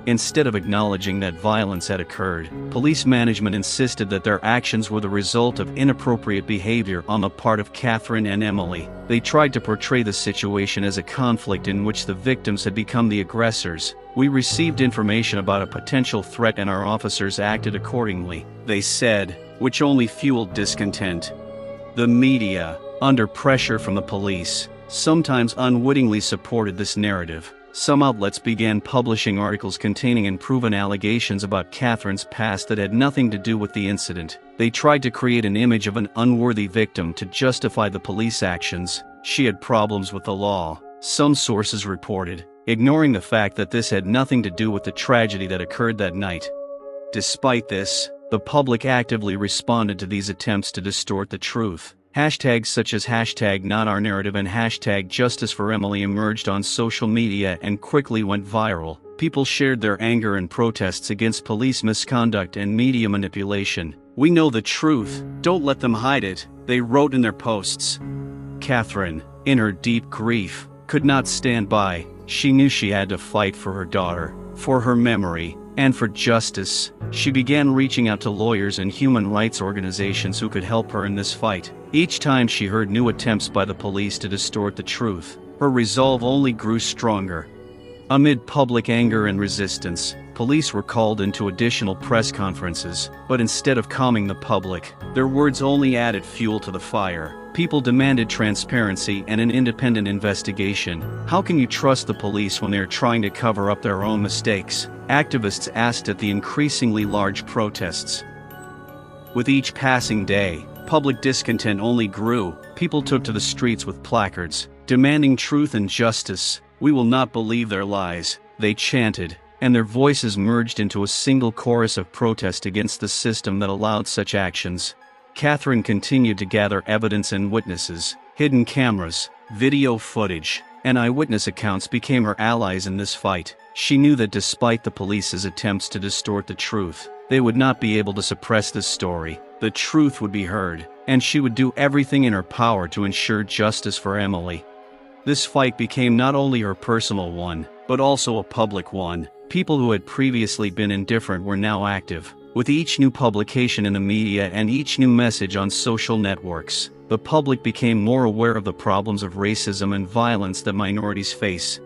Instead of acknowledging that violence had occurred, police management insisted that their actions were the result of inappropriate behavior on the part of Catherine and Emily. They tried to portray the situation as a conflict in which the victims had become the aggressors. "We received information about a potential threat and our officers acted accordingly," they said, which only fueled discontent. The media, under pressure from the police, sometimes unwittingly supported this narrative. Some outlets began publishing articles containing unproven allegations about Catherine's past that had nothing to do with the incident. They tried to create an image of an unworthy victim to justify the police actions. She had problems with the law, some sources reported, ignoring the fact that this had nothing to do with the tragedy that occurred that night. Despite this, the public actively responded to these attempts to distort the truth. Hashtags such as #NotOurNarrative and #JusticeForEmily emerged on social media and quickly went viral. People shared their anger and protests against police misconduct and media manipulation. "We know the truth, don't let them hide it," they wrote in their posts. Catherine, in her deep grief, could not stand by. She knew she had to fight for her daughter, for her memory, and for justice. She began reaching out to lawyers and human rights organizations who could help her in this fight. Each time she heard new attempts by the police to distort the truth, her resolve only grew stronger. Amid public anger and resistance, police were called into additional press conferences, but instead of calming the public, their words only added fuel to the fire. People demanded transparency and an independent investigation. "How can you trust the police when they are trying to cover up their own mistakes?" activists asked at the increasingly large protests. With each passing day, public discontent only grew. People took to the streets with placards, demanding truth and justice. "We will not believe their lies," they chanted, and their voices merged into a single chorus of protest against the system that allowed such actions. Catherine continued to gather evidence and witnesses. Hidden cameras, video footage, and eyewitness accounts became her allies in this fight. She knew that despite the police's attempts to distort the truth, they would not be able to suppress this story. The truth would be heard, and she would do everything in her power to ensure justice for Emily. This fight became not only her personal one, but also a public one. People who had previously been indifferent were now active. With each new publication in the media and each new message on social networks, the public became more aware of the problems of racism and violence that minorities face.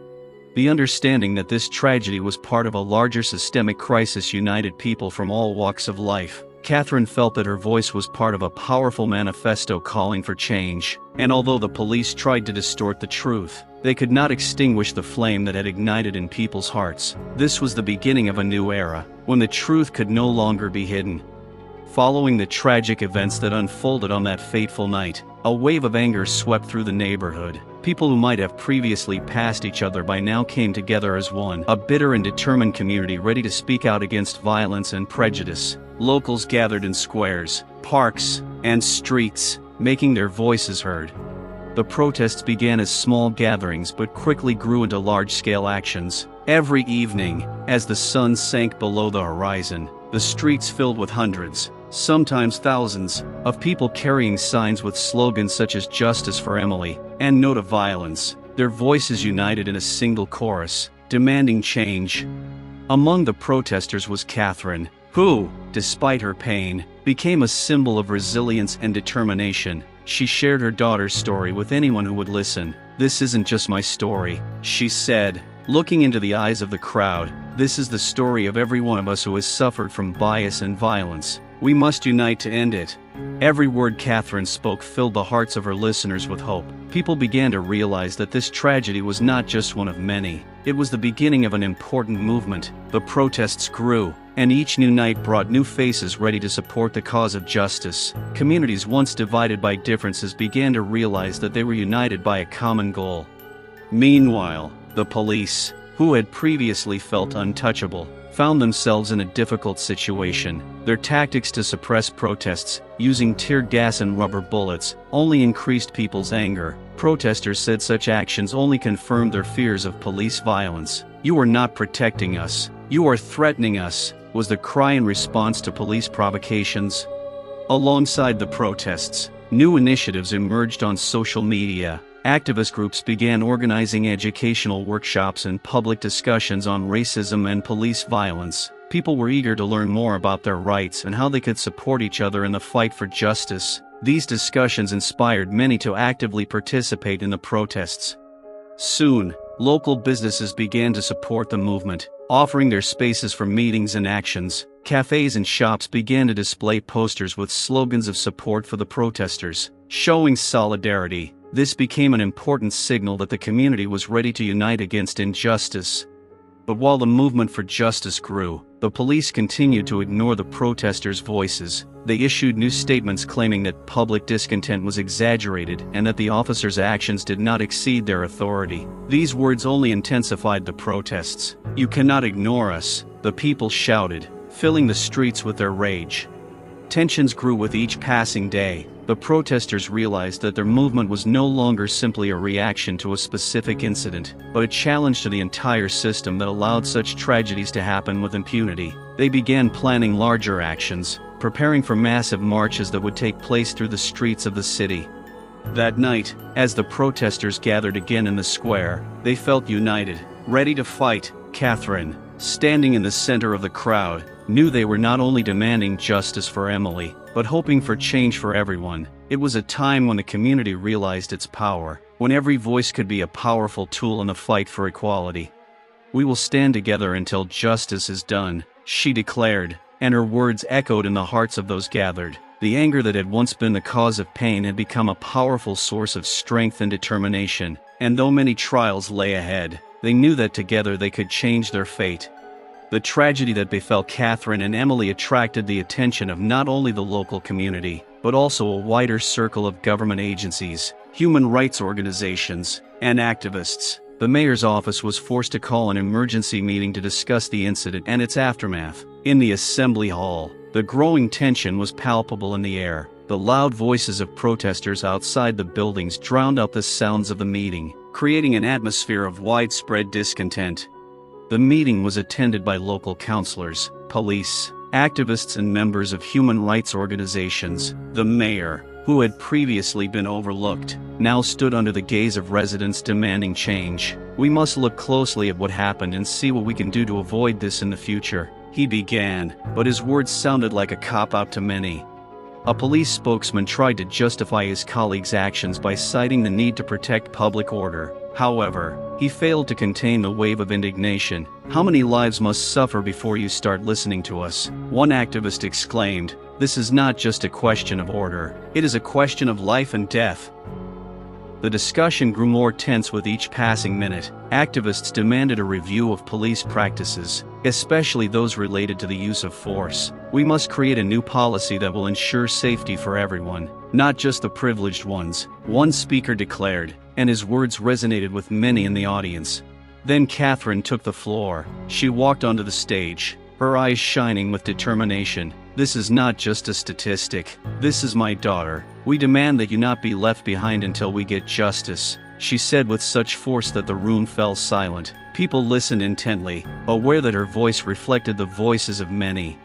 The understanding that this tragedy was part of a larger systemic crisis united people from all walks of life. Catherine felt that her voice was part of a powerful manifesto calling for change, and although the police tried to distort the truth, they could not extinguish the flame that had ignited in people's hearts. This was the beginning of a new era, when the truth could no longer be hidden. Following the tragic events that unfolded on that fateful night, a wave of anger swept through the neighborhood. People who might have previously passed each other by now came together as one, a bitter and determined community ready to speak out against violence and prejudice. Locals gathered in squares, parks, and streets, making their voices heard. The protests began as small gatherings but quickly grew into large-scale actions. Every evening, as the sun sank below the horizon, the streets filled with hundreds, sometimes thousands, of people carrying signs with slogans such as "Justice for Emily" and "No to Violence." Their voices united in a single chorus, demanding change. Among the protesters was Catherine, who, despite her pain, became a symbol of resilience and determination. She shared her daughter's story with anyone who would listen. "This isn't just my story," she said, looking into the eyes of the crowd. "This is the story of every one of us who has suffered from bias and violence. We must unite to end it." Every word Catherine spoke filled the hearts of her listeners with hope. People began to realize that this tragedy was not just one of many. It was the beginning of an important movement. The protests grew, and each new night brought new faces ready to support the cause of justice. Communities once divided by differences began to realize that they were united by a common goal. Meanwhile, the police, who had previously felt untouchable, found themselves in a difficult situation. Their tactics to suppress protests, using tear gas and rubber bullets, only increased people's anger. Protesters said such actions only confirmed their fears of police violence. "You are not protecting us. You are threatening us," was the cry in response to police provocations. Alongside the protests, new initiatives emerged on social media. Activist groups began organizing educational workshops and public discussions on racism and police violence. People were eager to learn more about their rights and how they could support each other in the fight for justice. These discussions inspired many to actively participate in the protests. Soon, local businesses began to support the movement, offering their spaces for meetings and actions. Cafes and shops began to display posters with slogans of support for the protesters, showing solidarity. This became an important signal that the community was ready to unite against injustice. But while the movement for justice grew, the police continued to ignore the protesters' voices. They issued new statements claiming that public discontent was exaggerated and that the officers' actions did not exceed their authority. These words only intensified the protests. "You cannot ignore us," the people shouted, filling the streets with their rage. Tensions grew with each passing day. The protesters realized that their movement was no longer simply a reaction to a specific incident, but a challenge to the entire system that allowed such tragedies to happen with impunity. They began planning larger actions, preparing for massive marches that would take place through the streets of the city. That night, as the protesters gathered again in the square, they felt united, ready to fight. Catherine, standing in the center of the crowd, knew they were not only demanding justice for Emily, but hoping for change for everyone. It was a time when the community realized its power, when every voice could be a powerful tool in the fight for equality. "We will stand together until justice is done," she declared, and her words echoed in the hearts of those gathered. The anger that had once been the cause of pain had become a powerful source of strength and determination, and though many trials lay ahead, they knew that together they could change their fate. The tragedy that befell Catherine and Emily attracted the attention of not only the local community, but also a wider circle of government agencies, human rights organizations, and activists. The mayor's office was forced to call an emergency meeting to discuss the incident and its aftermath. In the assembly hall, the growing tension was palpable in the air. The loud voices of protesters outside the buildings drowned out the sounds of the meeting, creating an atmosphere of widespread discontent. The meeting was attended by local councilors, police, activists and members of human rights organizations. The mayor, who had previously been overlooked, now stood under the gaze of residents demanding change. "We must look closely at what happened and see what we can do to avoid this in the future," he began, but his words sounded like a cop-out to many. A police spokesman tried to justify his colleagues' actions by citing the need to protect public order. However, he failed to contain the wave of indignation. "How many lives must suffer before you start listening to us?" one activist exclaimed. "This is not just a question of order, it is a question of life and death." The discussion grew more tense with each passing minute. Activists demanded a review of police practices, especially those related to the use of force. "We must create a new policy that will ensure safety for everyone, not just the privileged ones," one speaker declared, and his words resonated with many in the audience. Then Catherine took the floor. She walked onto the stage, her eyes shining with determination. "This is not just a statistic. This is my daughter. We demand that you not be left behind until we get justice," she said with such force that the room fell silent. People listened intently, aware that her voice reflected the voices of many.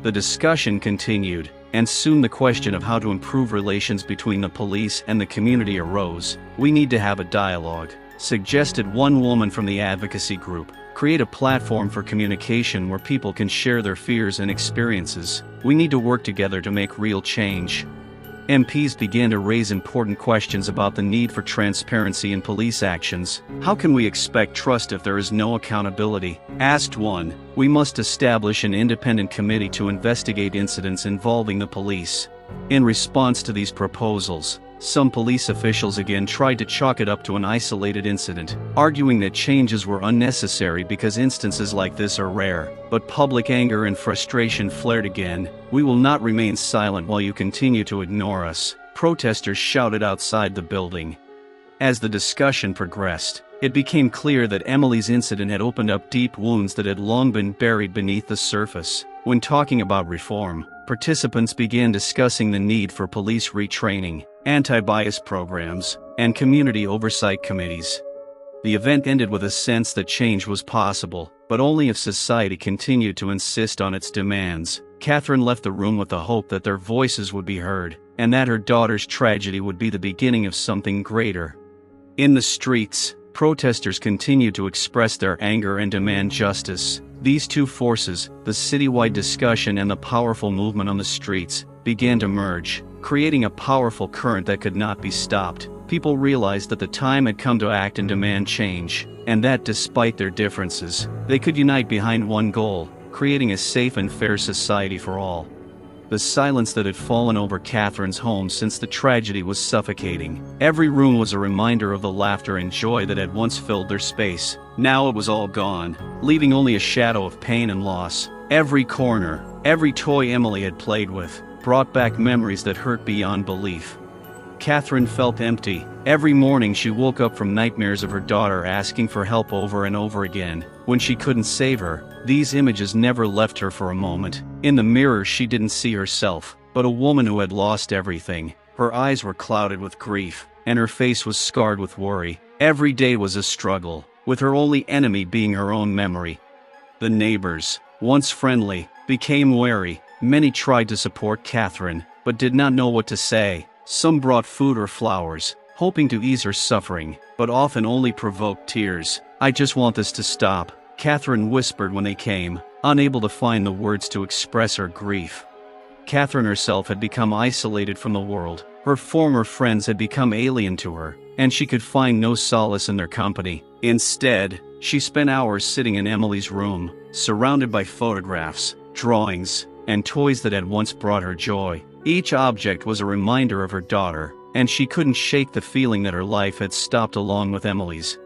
The discussion continued, and soon the question of how to improve relations between the police and the community arose. "We need to have a dialogue," suggested one woman from the advocacy group. "Create a platform for communication where people can share their fears and experiences. We need to work together to make real change." MPs began to raise important questions about the need for transparency in police actions. "How can we expect trust if there is no accountability?" asked one. "We must establish an independent committee to investigate incidents involving the police." In response to these proposals, some police officials again tried to chalk it up to an isolated incident, arguing that changes were unnecessary because instances like this are rare. But public anger and frustration flared again. "We will not remain silent while you continue to ignore us," protesters shouted outside the building. As the discussion progressed, it became clear that Emily's incident had opened up deep wounds that had long been buried beneath the surface. When talking about reform, participants began discussing the need for police retraining, anti-bias programs, and community oversight committees. The event ended with a sense that change was possible, but only if society continued to insist on its demands. Catherine left the room with the hope that their voices would be heard, and that her daughter's tragedy would be the beginning of something greater. In the streets, protesters continued to express their anger and demand justice. These two forces, the citywide discussion and the powerful movement on the streets, began to merge, creating a powerful current that could not be stopped. People realized that the time had come to act and demand change, and that despite their differences, they could unite behind one goal: creating a safe and fair society for all. The silence that had fallen over Catherine's home since the tragedy was suffocating. Every room was a reminder of the laughter and joy that had once filled their space. Now it was all gone, leaving only a shadow of pain and loss. Every corner, every toy Emily had played with, brought back memories that hurt beyond belief. Catherine felt empty. Every morning she woke up from nightmares of her daughter asking for help over and over again. When she couldn't save her, these images never left her for a moment. In the mirror she didn't see herself, but a woman who had lost everything. Her eyes were clouded with grief, and her face was scarred with worry. Every day was a struggle, with her only enemy being her own memory. The neighbors, once friendly, became wary. Many tried to support Catherine, but did not know what to say. Some brought food or flowers, hoping to ease her suffering, but often only provoked tears. "I just want this to stop," Catherine whispered when they came, unable to find the words to express her grief. Catherine herself had become isolated from the world. Her former friends had become alien to her, and she could find no solace in their company. Instead, she spent hours sitting in Emily's room, surrounded by photographs, drawings, and toys that had once brought her joy. Each object was a reminder of her daughter, and she couldn't shake the feeling that her life had stopped along with Emily's.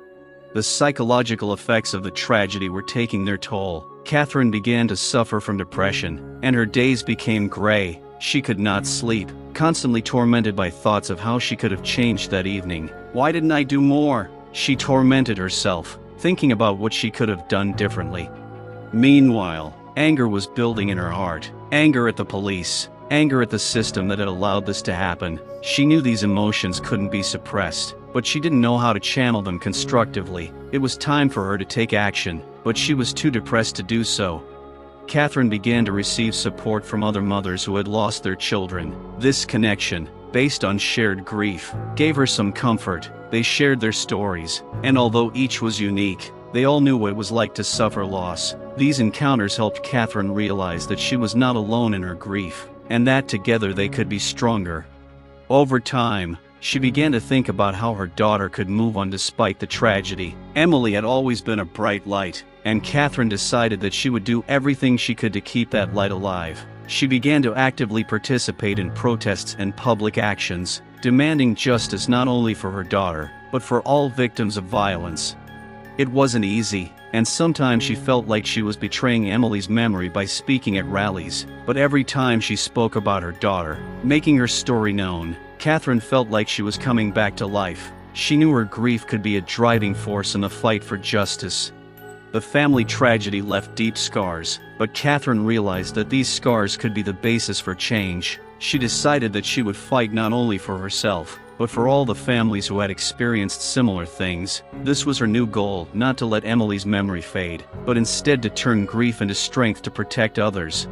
The psychological effects of the tragedy were taking their toll. Catherine began to suffer from depression, and her days became gray. She could not sleep, constantly tormented by thoughts of how she could have changed that evening. "Why didn't I do more?" she tormented herself, thinking about what she could have done differently. Meanwhile, anger was building in her heart. Anger at the police, anger at the system that had allowed this to happen. She knew these emotions couldn't be suppressed, but she didn't know how to channel them constructively. It was time for her to take action, but she was too depressed to do so. Catherine began to receive support from other mothers who had lost their children. This connection, based on shared grief, gave her some comfort. They shared their stories, and although each was unique, they all knew what it was like to suffer loss. These encounters helped Catherine realize that she was not alone in her grief, and that together they could be stronger. Over time, she began to think about how her daughter could move on despite the tragedy. Emily had always been a bright light, and Catherine decided that she would do everything she could to keep that light alive. She began to actively participate in protests and public actions, demanding justice not only for her daughter, but for all victims of violence. It wasn't easy, and sometimes she felt like she was betraying Emily's memory by speaking at rallies, but every time she spoke about her daughter, making her story known, Catherine felt like she was coming back to life. She knew her grief could be a driving force in the fight for justice. The family tragedy left deep scars, but Catherine realized that these scars could be the basis for change. She decided that she would fight not only for herself, but for all the families who had experienced similar things. This was her new goal: not to let Emily's memory fade, but instead to turn grief into strength to protect others.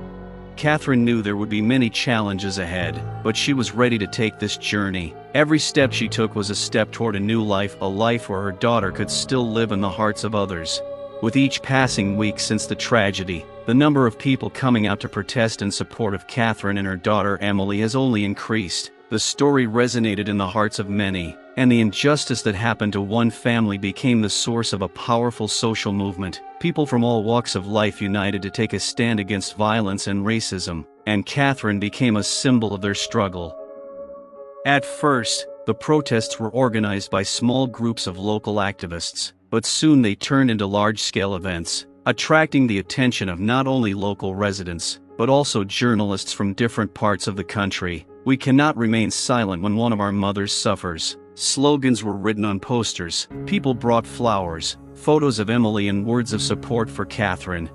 Catherine knew there would be many challenges ahead, but she was ready to take this journey. Every step she took was a step toward a new life, a life where her daughter could still live in the hearts of others. With each passing week since the tragedy, the number of people coming out to protest in support of Catherine and her daughter Emily has only increased. The story resonated in the hearts of many, and the injustice that happened to one family became the source of a powerful social movement. People from all walks of life united to take a stand against violence and racism, and Catherine became a symbol of their struggle. At first, the protests were organized by small groups of local activists, but soon they turned into large-scale events, attracting the attention of not only local residents, but also journalists from different parts of the country. "We cannot remain silent when one of our mothers suffers." Slogans were written on posters, people brought flowers, photos of Emily, and words of support for Catherine.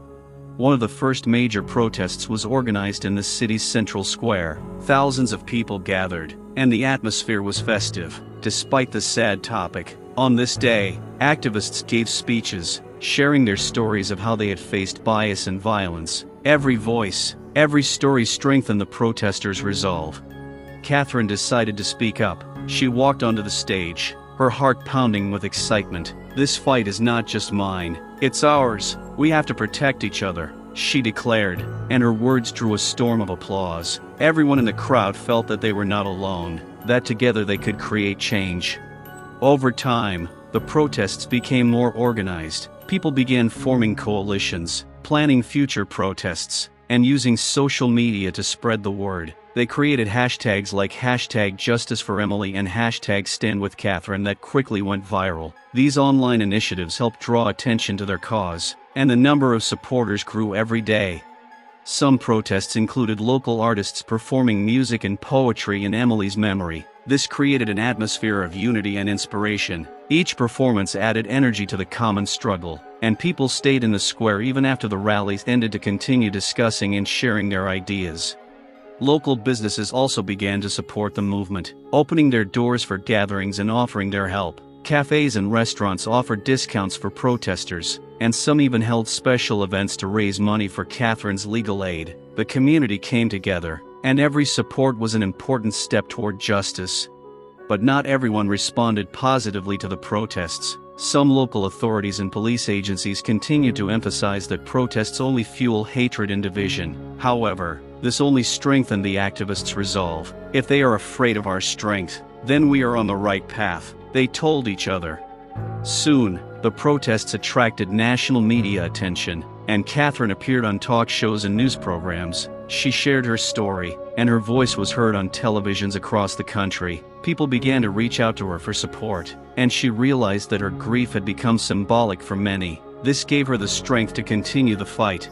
One of the first major protests was organized in the city's central square. Thousands of people gathered, and the atmosphere was festive. Despite the sad topic, on this day, activists gave speeches, sharing their stories of how they had faced bias and violence. Every voice, every story strengthened the protesters' resolve. Catherine decided to speak up. She walked onto the stage, her heart pounding with excitement. "This fight is not just mine, it's ours. We have to protect each other," she declared, and her words drew a storm of applause. Everyone in the crowd felt that they were not alone, that together they could create change. Over time, the protests became more organized. People began forming coalitions, planning future protests, and using social media to spread the word. They created hashtags like #JusticeForEmily and #StandWithCatherine that quickly went viral. These online initiatives helped draw attention to their cause, and the number of supporters grew every day. Some protests included local artists performing music and poetry in Emily's memory. This created an atmosphere of unity and inspiration. Each performance added energy to the common struggle, and people stayed in the square even after the rallies ended to continue discussing and sharing their ideas. Local businesses also began to support the movement, opening their doors for gatherings and offering their help. Cafes and restaurants offered discounts for protesters, and some even held special events to raise money for Catherine's legal aid. The community came together, and every support was an important step toward justice. But not everyone responded positively to the protests. Some local authorities and police agencies continued to emphasize that protests only fuel hatred and division. However, this only strengthened the activists' resolve. "If they are afraid of our strength, then we are on the right path," they told each other. Soon, the protests attracted national media attention, and Catherine appeared on talk shows and news programs. She shared her story, and her voice was heard on televisions across the country. People began to reach out to her for support, and she realized that her grief had become symbolic for many. This gave her the strength to continue the fight.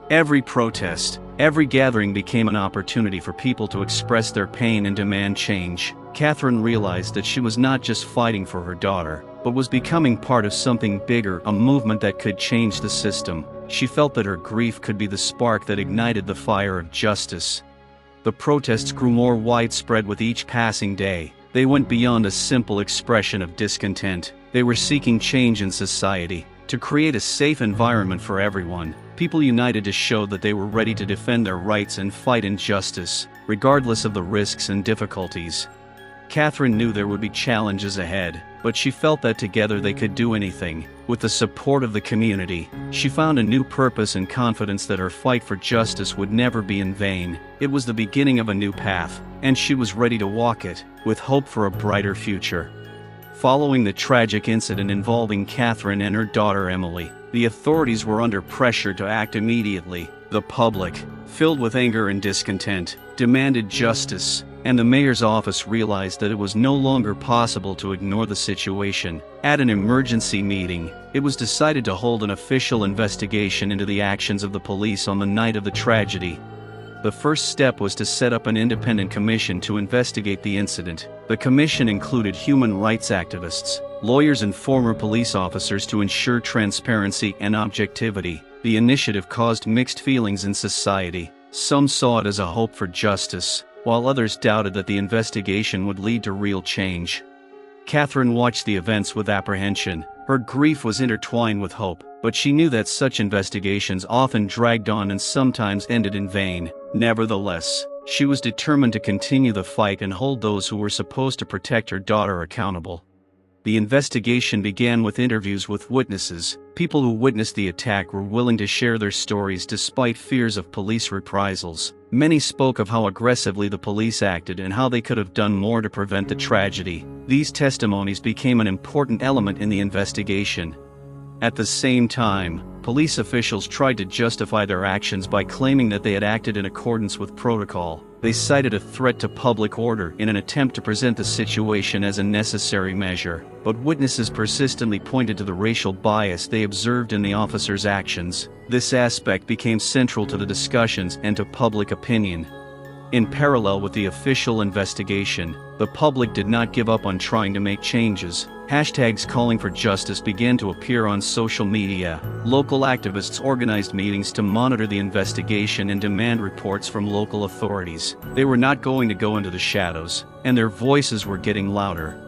Every protest, every gathering became an opportunity for people to express their pain and demand change. Catherine realized that she was not just fighting for her daughter, but was becoming part of something bigger, a movement that could change the system. She felt that her grief could be the spark that ignited the fire of justice. The protests grew more widespread with each passing day. They went beyond a simple expression of discontent. They were seeking change in society, to create a safe environment for everyone. People united to show that they were ready to defend their rights and fight injustice, regardless of the risks and difficulties. Catherine knew there would be challenges ahead, but she felt that together they could do anything. With the support of the community, she found a new purpose and confidence that her fight for justice would never be in vain. It was the beginning of a new path, and she was ready to walk it, with hope for a brighter future. Following the tragic incident involving Catherine and her daughter Emily, the authorities were under pressure to act immediately. The public, filled with anger and discontent, demanded justice, and the mayor's office realized that it was no longer possible to ignore the situation. At an emergency meeting, it was decided to hold an official investigation into the actions of the police on the night of the tragedy. The first step was to set up an independent commission to investigate the incident. The commission included human rights activists, lawyers and former police officers to ensure transparency and objectivity. The initiative caused mixed feelings in society. Some saw it as a hope for justice, while others doubted that the investigation would lead to real change. Catherine watched the events with apprehension. Her grief was intertwined with hope, but she knew that such investigations often dragged on and sometimes ended in vain. Nevertheless, she was determined to continue the fight and hold those who were supposed to protect her daughter accountable. The investigation began with interviews with witnesses. People who witnessed the attack were willing to share their stories despite fears of police reprisals. Many spoke of how aggressively the police acted and how they could have done more to prevent the tragedy. These testimonies became an important element in the investigation. At the same time, police officials tried to justify their actions by claiming that they had acted in accordance with protocol. They cited a threat to public order in an attempt to present the situation as a necessary measure, but witnesses persistently pointed to the racial bias they observed in the officers' actions. This aspect became central to the discussions and to public opinion. In parallel with the official investigation, the public did not give up on trying to make changes. Hashtags calling for justice began to appear on social media. Local activists organized meetings to monitor the investigation and demand reports from local authorities. They were not going to go into the shadows, and their voices were getting louder.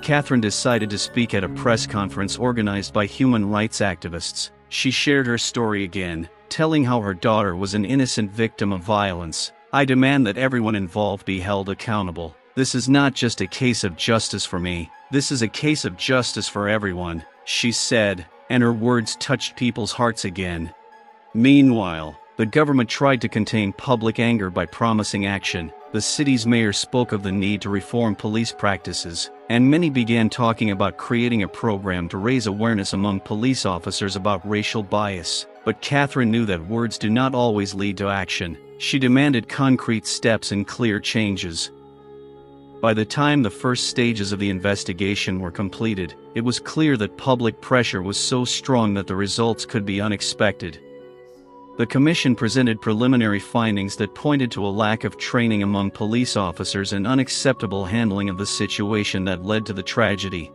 Catherine decided to speak at a press conference organized by human rights activists. She shared her story again, telling how her daughter was an innocent victim of violence. "I demand that everyone involved be held accountable. "This is not just a case of justice for me, this is a case of justice for everyone," she said, and her words touched people's hearts again. Meanwhile, the government tried to contain public anger by promising action. The city's mayor spoke of the need to reform police practices, and many began talking about creating a program to raise awareness among police officers about racial bias. But Catherine knew that words do not always lead to action. She demanded concrete steps and clear changes. By the time the first stages of the investigation were completed, it was clear that public pressure was so strong that the results could be unexpected. The commission presented preliminary findings that pointed to a lack of training among police officers and unacceptable handling of the situation that led to the tragedy.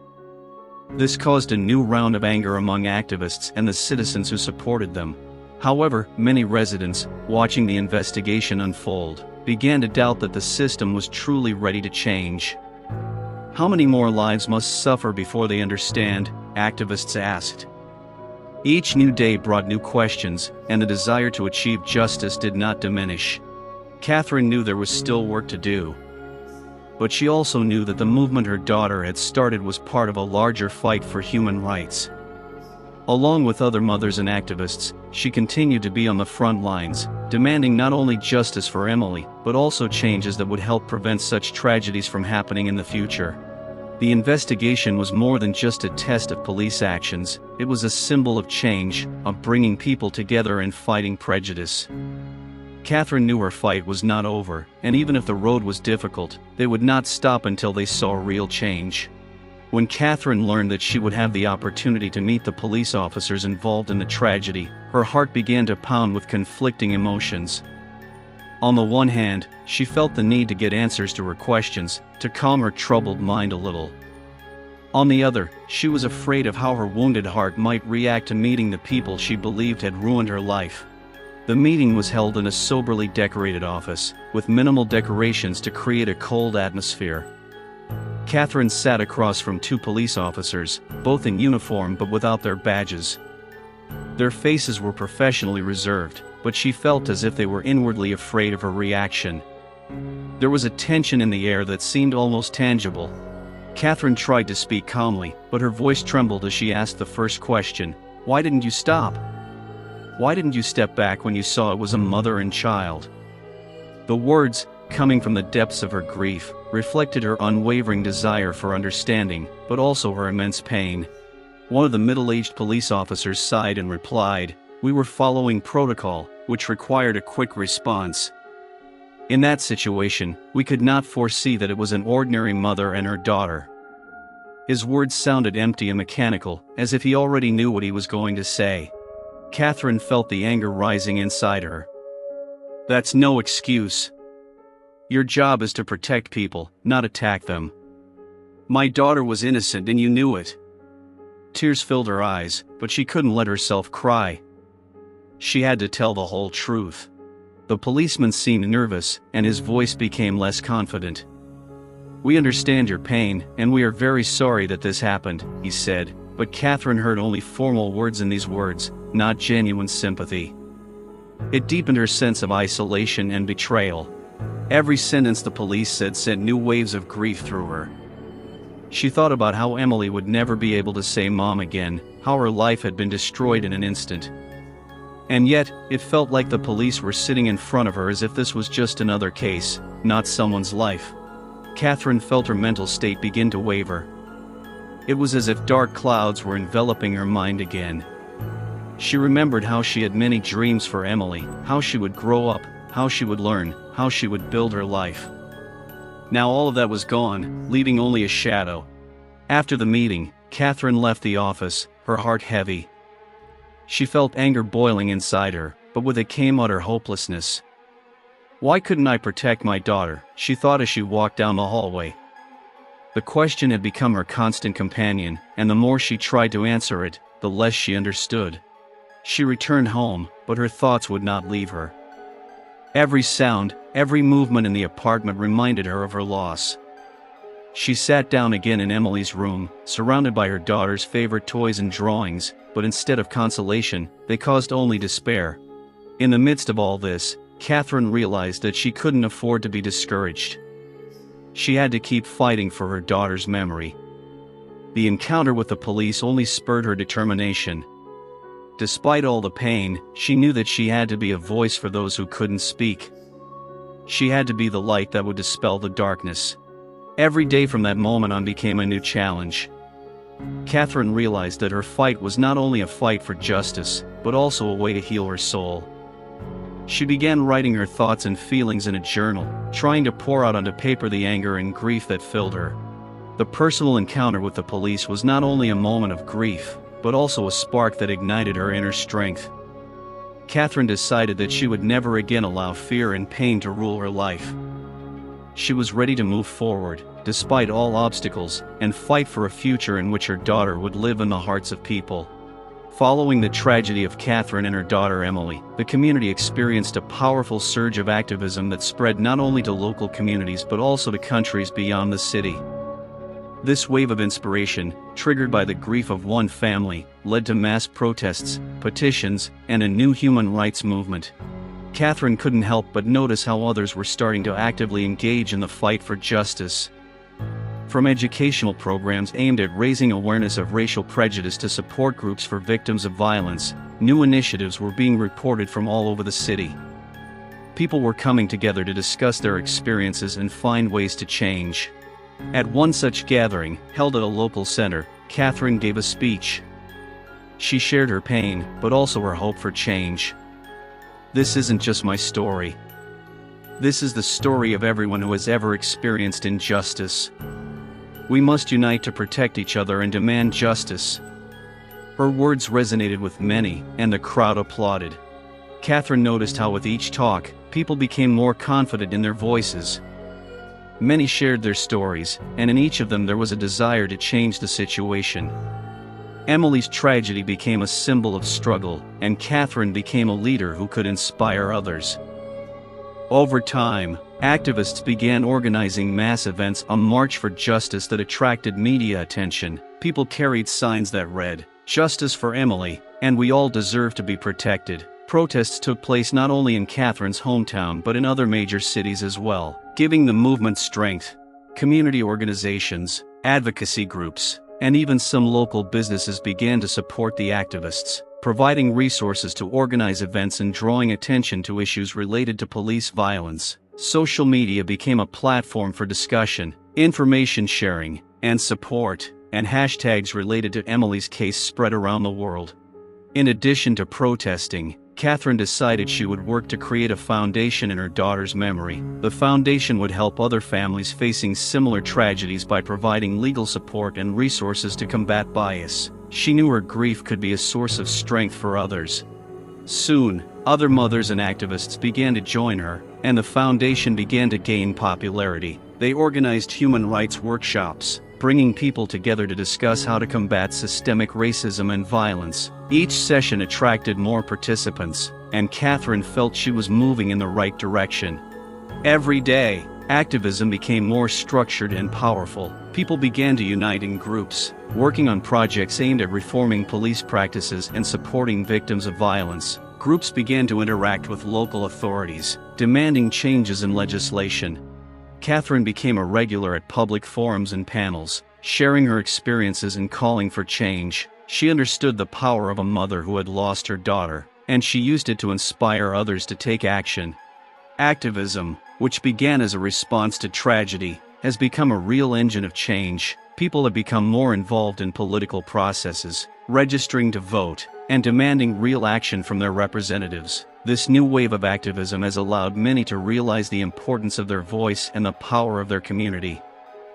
This caused a new round of anger among activists and the citizens who supported them. However, many residents, watching the investigation unfold, began to doubt that the system was truly ready to change. How many more lives must suffer before they understand? Activists asked. Each new day brought new questions, and the desire to achieve justice did not diminish. Catherine knew there was still work to do. But she also knew that the movement her daughter had started was part of a larger fight for human rights. Along with other mothers and activists, she continued to be on the front lines, demanding not only justice for Emily, but also changes that would help prevent such tragedies from happening in the future. The investigation was more than just a test of police actions, it was a symbol of change, of bringing people together and fighting prejudice. Catherine knew her fight was not over, and even if the road was difficult, they would not stop until they saw real change. When Catherine learned that she would have the opportunity to meet the police officers involved in the tragedy, her heart began to pound with conflicting emotions. On the one hand, she felt the need to get answers to her questions, to calm her troubled mind a little. On the other, she was afraid of how her wounded heart might react to meeting the people she believed had ruined her life. The meeting was held in a soberly decorated office, with minimal decorations to create a cold atmosphere. Catherine sat across from two police officers, both in uniform but without their badges. Their faces were professionally reserved, but she felt as if they were inwardly afraid of her reaction. There was a tension in the air that seemed almost tangible. Catherine tried to speak calmly, but her voice trembled as she asked the first question, "Why didn't you stop? Why didn't you step back when you saw it was a mother and child?" The words, coming from the depths of her grief, reflected her unwavering desire for understanding, but also her immense pain. One of the middle-aged police officers sighed and replied, "We were following protocol, which required a quick response. In that situation, we could not foresee that it was an ordinary mother and her daughter." His words sounded empty and mechanical, as if he already knew what he was going to say. Catherine felt the anger rising inside her. "That's no excuse. Your job is to protect people, not attack them. My daughter was innocent and you knew it." Tears filled her eyes, but she couldn't let herself cry. She had to tell the whole truth. The policeman seemed nervous, and his voice became less confident. "We understand your pain, and we are very sorry that this happened," he said, but Catherine heard only formal words in these words, not genuine sympathy. It deepened her sense of isolation and betrayal. Every sentence the police said sent new waves of grief through her. She thought about how Emily would never be able to say mom again, how her life had been destroyed in an instant. And yet, it felt like the police were sitting in front of her as if this was just another case, not someone's life. Catherine felt her mental state begin to waver. It was as if dark clouds were enveloping her mind again. She remembered how she had many dreams for Emily, how she would grow up, how she would learn, how she would build her life. Now all of that was gone, leaving only a shadow. After the meeting, Catherine left the office, her heart heavy. She felt anger boiling inside her, but with it came utter hopelessness. Why couldn't I protect my daughter, she thought as she walked down the hallway. The question had become her constant companion, and the more she tried to answer it, the less she understood. She returned home, but her thoughts would not leave her. Every sound, every movement in the apartment reminded her of her loss. She sat down again in Emily's room, surrounded by her daughter's favorite toys and drawings, but instead of consolation, they caused only despair. In the midst of all this, Catherine realized that she couldn't afford to be discouraged. She had to keep fighting for her daughter's memory. The encounter with the police only spurred her determination. Despite all the pain, she knew that she had to be a voice for those who couldn't speak. She had to be the light that would dispel the darkness. Every day from that moment on became a new challenge. Catherine realized that her fight was not only a fight for justice, but also a way to heal her soul. She began writing her thoughts and feelings in a journal, trying to pour out onto paper the anger and grief that filled her. The personal encounter with the police was not only a moment of grief, but also a spark that ignited her inner strength. Catherine decided that she would never again allow fear and pain to rule her life. She was ready to move forward, despite all obstacles, and fight for a future in which her daughter would live in the hearts of people. Following the tragedy of Catherine and her daughter Emily, the community experienced a powerful surge of activism that spread not only to local communities but also to countries beyond the city. This wave of inspiration, triggered by the grief of one family, led to mass protests, petitions, and a new human rights movement. Catherine couldn't help but notice how others were starting to actively engage in the fight for justice. From educational programs aimed at raising awareness of racial prejudice to support groups for victims of violence, new initiatives were being reported from all over the city. People were coming together to discuss their experiences and find ways to change. At one such gathering, held at a local center, Catherine gave a speech. She shared her pain, but also her hope for change. This isn't just my story. This is the story of everyone who has ever experienced injustice. We must unite to protect each other and demand justice. Her words resonated with many, and the crowd applauded. Catherine noticed how with each talk, people became more confident in their voices. Many shared their stories, and in each of them there was a desire to change the situation. Emily's tragedy became a symbol of struggle, and Catherine became a leader who could inspire others. Over time, activists began organizing mass events, a march for justice that attracted media attention. People carried signs that read, "Justice for Emily," and "We all deserve to be protected." Protests took place not only in Catherine's hometown but in other major cities as well, giving the movement strength. Community organizations, advocacy groups, and even some local businesses began to support the activists, providing resources to organize events and drawing attention to issues related to police violence. Social media became a platform for discussion, information sharing, and support, and hashtags related to Emily's case spread around the world. In addition to protesting, Catherine decided she would work to create a foundation in her daughter's memory. The foundation would help other families facing similar tragedies by providing legal support and resources to combat bias. She knew her grief could be a source of strength for others. Soon, other mothers and activists began to join her, and the foundation began to gain popularity. They organized human rights workshops, bringing people together to discuss how to combat systemic racism and violence. Each session attracted more participants, and Catherine felt she was moving in the right direction. Every day, activism became more structured and powerful. People began to unite in groups, working on projects aimed at reforming police practices and supporting victims of violence. Groups began to interact with local authorities, demanding changes in legislation. Catherine became a regular at public forums and panels, sharing her experiences and calling for change. She understood the power of a mother who had lost her daughter, and she used it to inspire others to take action. Activism, which began as a response to tragedy, has become a real engine of change. People have become more involved in political processes, registering to vote, and demanding real action from their representatives. This new wave of activism has allowed many to realize the importance of their voice and the power of their community.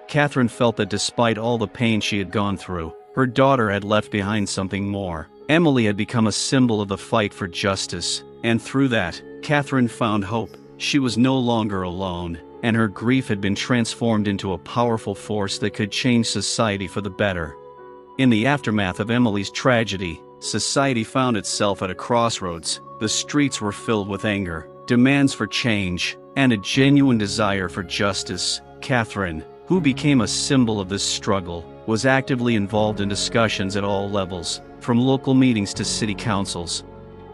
Catherine felt that despite all the pain she had gone through, her daughter had left behind something more. Emily had become a symbol of the fight for justice, and through that, Catherine found hope. She was no longer alone, and her grief had been transformed into a powerful force that could change society for the better. In the aftermath of Emily's tragedy, society found itself at a crossroads. The streets were filled with anger, demands for change, and a genuine desire for justice. Catherine, who became a symbol of this struggle, was actively involved in discussions at all levels, from local meetings to city councils.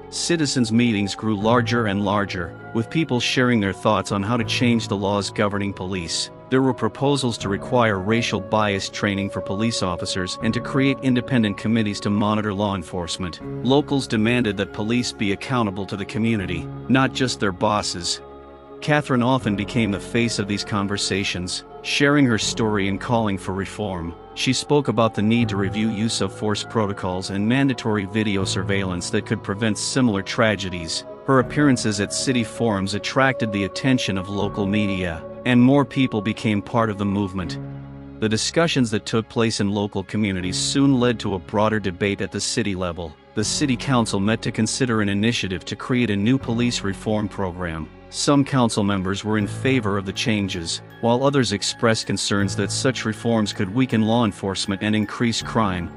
Citizens' meetings grew larger and larger, with people sharing their thoughts on how to change the laws governing police. There were proposals to require racial bias training for police officers and to create independent committees to monitor law enforcement. Locals demanded that police be accountable to the community, not just their bosses. Catherine often became the face of these conversations, sharing her story and calling for reform. She spoke about the need to review use of force protocols and mandatory video surveillance that could prevent similar tragedies. Her appearances at city forums attracted the attention of local media, and more people became part of the movement. The discussions that took place in local communities soon led to a broader debate at the city level. The city council met to consider an initiative to create a new police reform program. Some council members were in favor of the changes, while others expressed concerns that such reforms could weaken law enforcement and increase crime.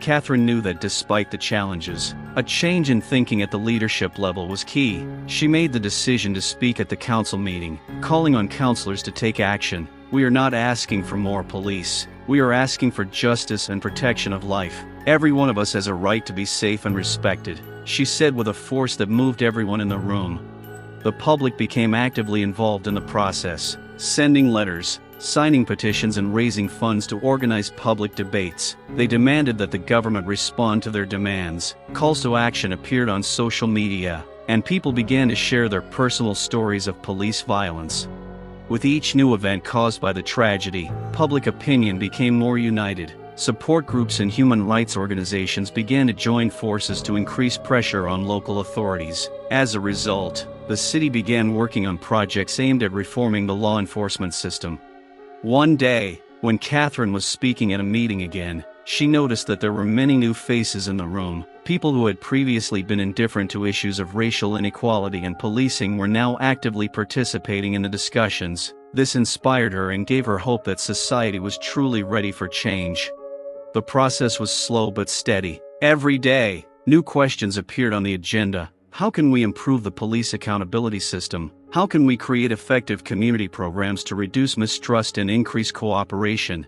Catherine knew that despite the challenges, a change in thinking at the leadership level was key. She made the decision to speak at the council meeting, calling on councilors to take action. "We are not asking for more police. We are asking for justice and protection of life. Every one of us has a right to be safe and respected," she said with a force that moved everyone in the room. The public became actively involved in the process, sending letters, signing petitions and raising funds to organize public debates. They demanded that the government respond to their demands. Calls to action appeared on social media, and people began to share their personal stories of police violence. With each new event caused by the tragedy, public opinion became more united. Support groups and human rights organizations began to join forces to increase pressure on local authorities. As a result, the city began working on projects aimed at reforming the law enforcement system. One day, when Catherine was speaking at a meeting again, she noticed that there were many new faces in the room. People who had previously been indifferent to issues of racial inequality and policing were now actively participating in the discussions. This inspired her and gave her hope that society was truly ready for change. The process was slow but steady. Every day, new questions appeared on the agenda. How can we improve the police accountability system? How can we create effective community programs to reduce mistrust and increase cooperation?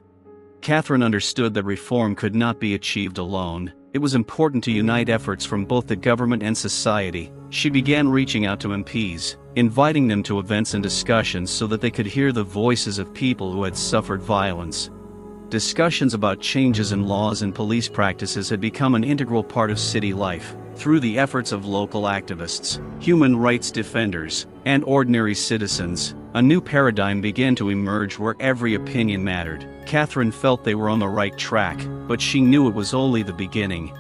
Catherine understood that reform could not be achieved alone. It was important to unite efforts from both the government and society. She began reaching out to MPs, inviting them to events and discussions so that they could hear the voices of people who had suffered violence. Discussions about changes in laws and police practices had become an integral part of city life. Through the efforts of local activists, human rights defenders, and ordinary citizens, a new paradigm began to emerge where every opinion mattered. Catherine felt they were on the right track, but she knew it was only the beginning.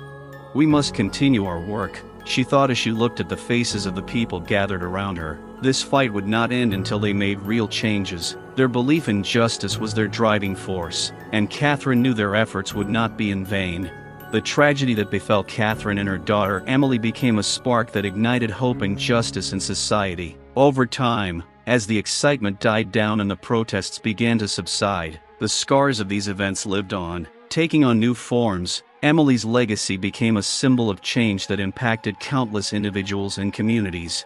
"We must continue our work," she thought as she looked at the faces of the people gathered around her. This fight would not end until they made real changes. Their belief in justice was their driving force, and Catherine knew their efforts would not be in vain. The tragedy that befell Catherine and her daughter Emily became a spark that ignited hope and justice in society. Over time, as the excitement died down and the protests began to subside, the scars of these events lived on, taking on new forms. Emily's legacy became a symbol of change that impacted countless individuals and communities.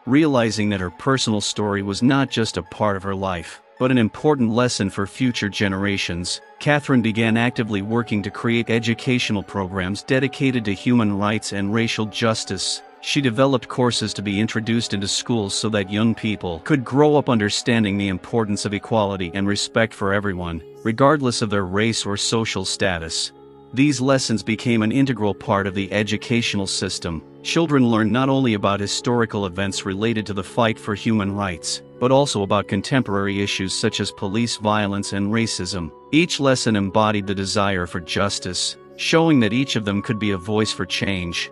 Realizing that her personal story was not just a part of her life, but an important lesson for future generations, Catherine began actively working to create educational programs dedicated to human rights and racial justice. She developed courses to be introduced into schools so that young people could grow up understanding the importance of equality and respect for everyone, regardless of their race or social status. These lessons became an integral part of the educational system. Children learned not only about historical events related to the fight for human rights, but also about contemporary issues such as police violence and racism. Each lesson embodied the desire for justice, showing that each of them could be a voice for change.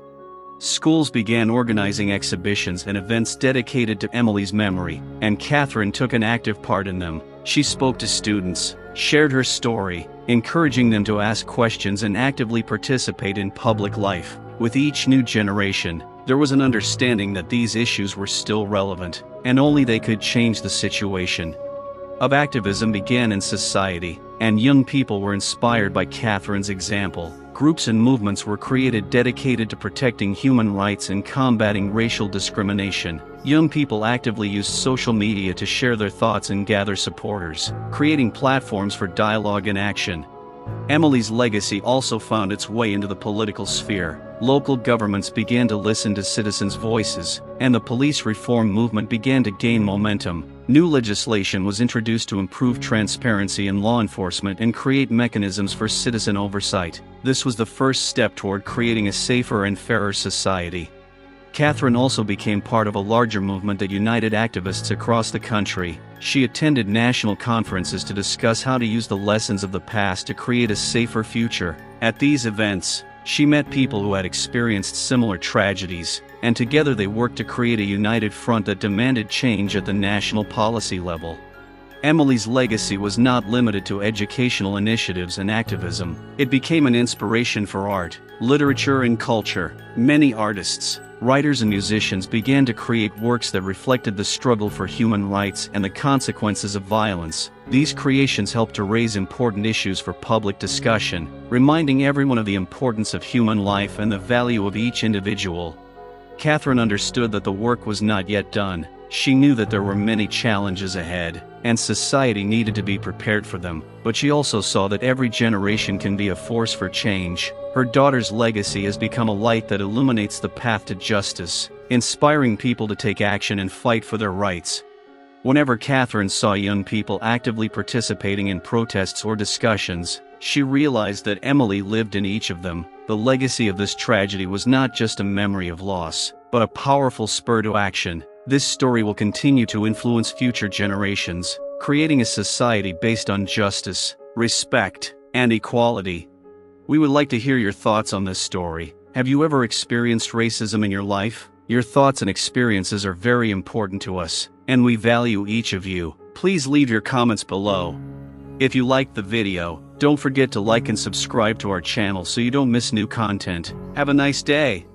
Schools began organizing exhibitions and events dedicated to Emily's memory, and Catherine took an active part in them. She spoke to students, shared her story, encouraging them to ask questions and actively participate in public life. With each new generation, there was an understanding that these issues were still relevant, and only they could change the situation. Of activism began in society, and young people were inspired by Catherine's example. Groups and movements were created dedicated to protecting human rights and combating racial discrimination. Young people actively used social media to share their thoughts and gather supporters, creating platforms for dialogue and action. Emily's legacy also found its way into the political sphere. Local governments began to listen to citizens' voices, and the police reform movement began to gain momentum. New legislation was introduced to improve transparency in law enforcement and create mechanisms for citizen oversight. This was the first step toward creating a safer and fairer society. Catherine also became part of a larger movement that united activists across the country. She attended national conferences to discuss how to use the lessons of the past to create a safer future. At these events, she met people who had experienced similar tragedies, and together they worked to create a united front that demanded change at the national policy level. Emily's legacy was not limited to educational initiatives and activism. It became an inspiration for art, literature, and culture. Many artists, writers, and musicians began to create works that reflected the struggle for human rights and the consequences of violence. These creations helped to raise important issues for public discussion, reminding everyone of the importance of human life and the value of each individual. Catherine understood that the work was not yet done. She knew that there were many challenges ahead, and society needed to be prepared for them, but she also saw that every generation can be a force for change. Her daughter's legacy has become a light that illuminates the path to justice, inspiring people to take action and fight for their rights. Whenever Catherine saw young people actively participating in protests or discussions, she realized that Emily lived in each of them. The legacy of this tragedy was not just a memory of loss, but a powerful spur to action. This story will continue to influence future generations, creating a society based on justice, respect, and equality. We would like to hear your thoughts on this story. Have you ever experienced racism in your life? Your thoughts and experiences are very important to us, and we value each of you. Please leave your comments below. If you liked the video, don't forget to like and subscribe to our channel so you don't miss new content. Have a nice day.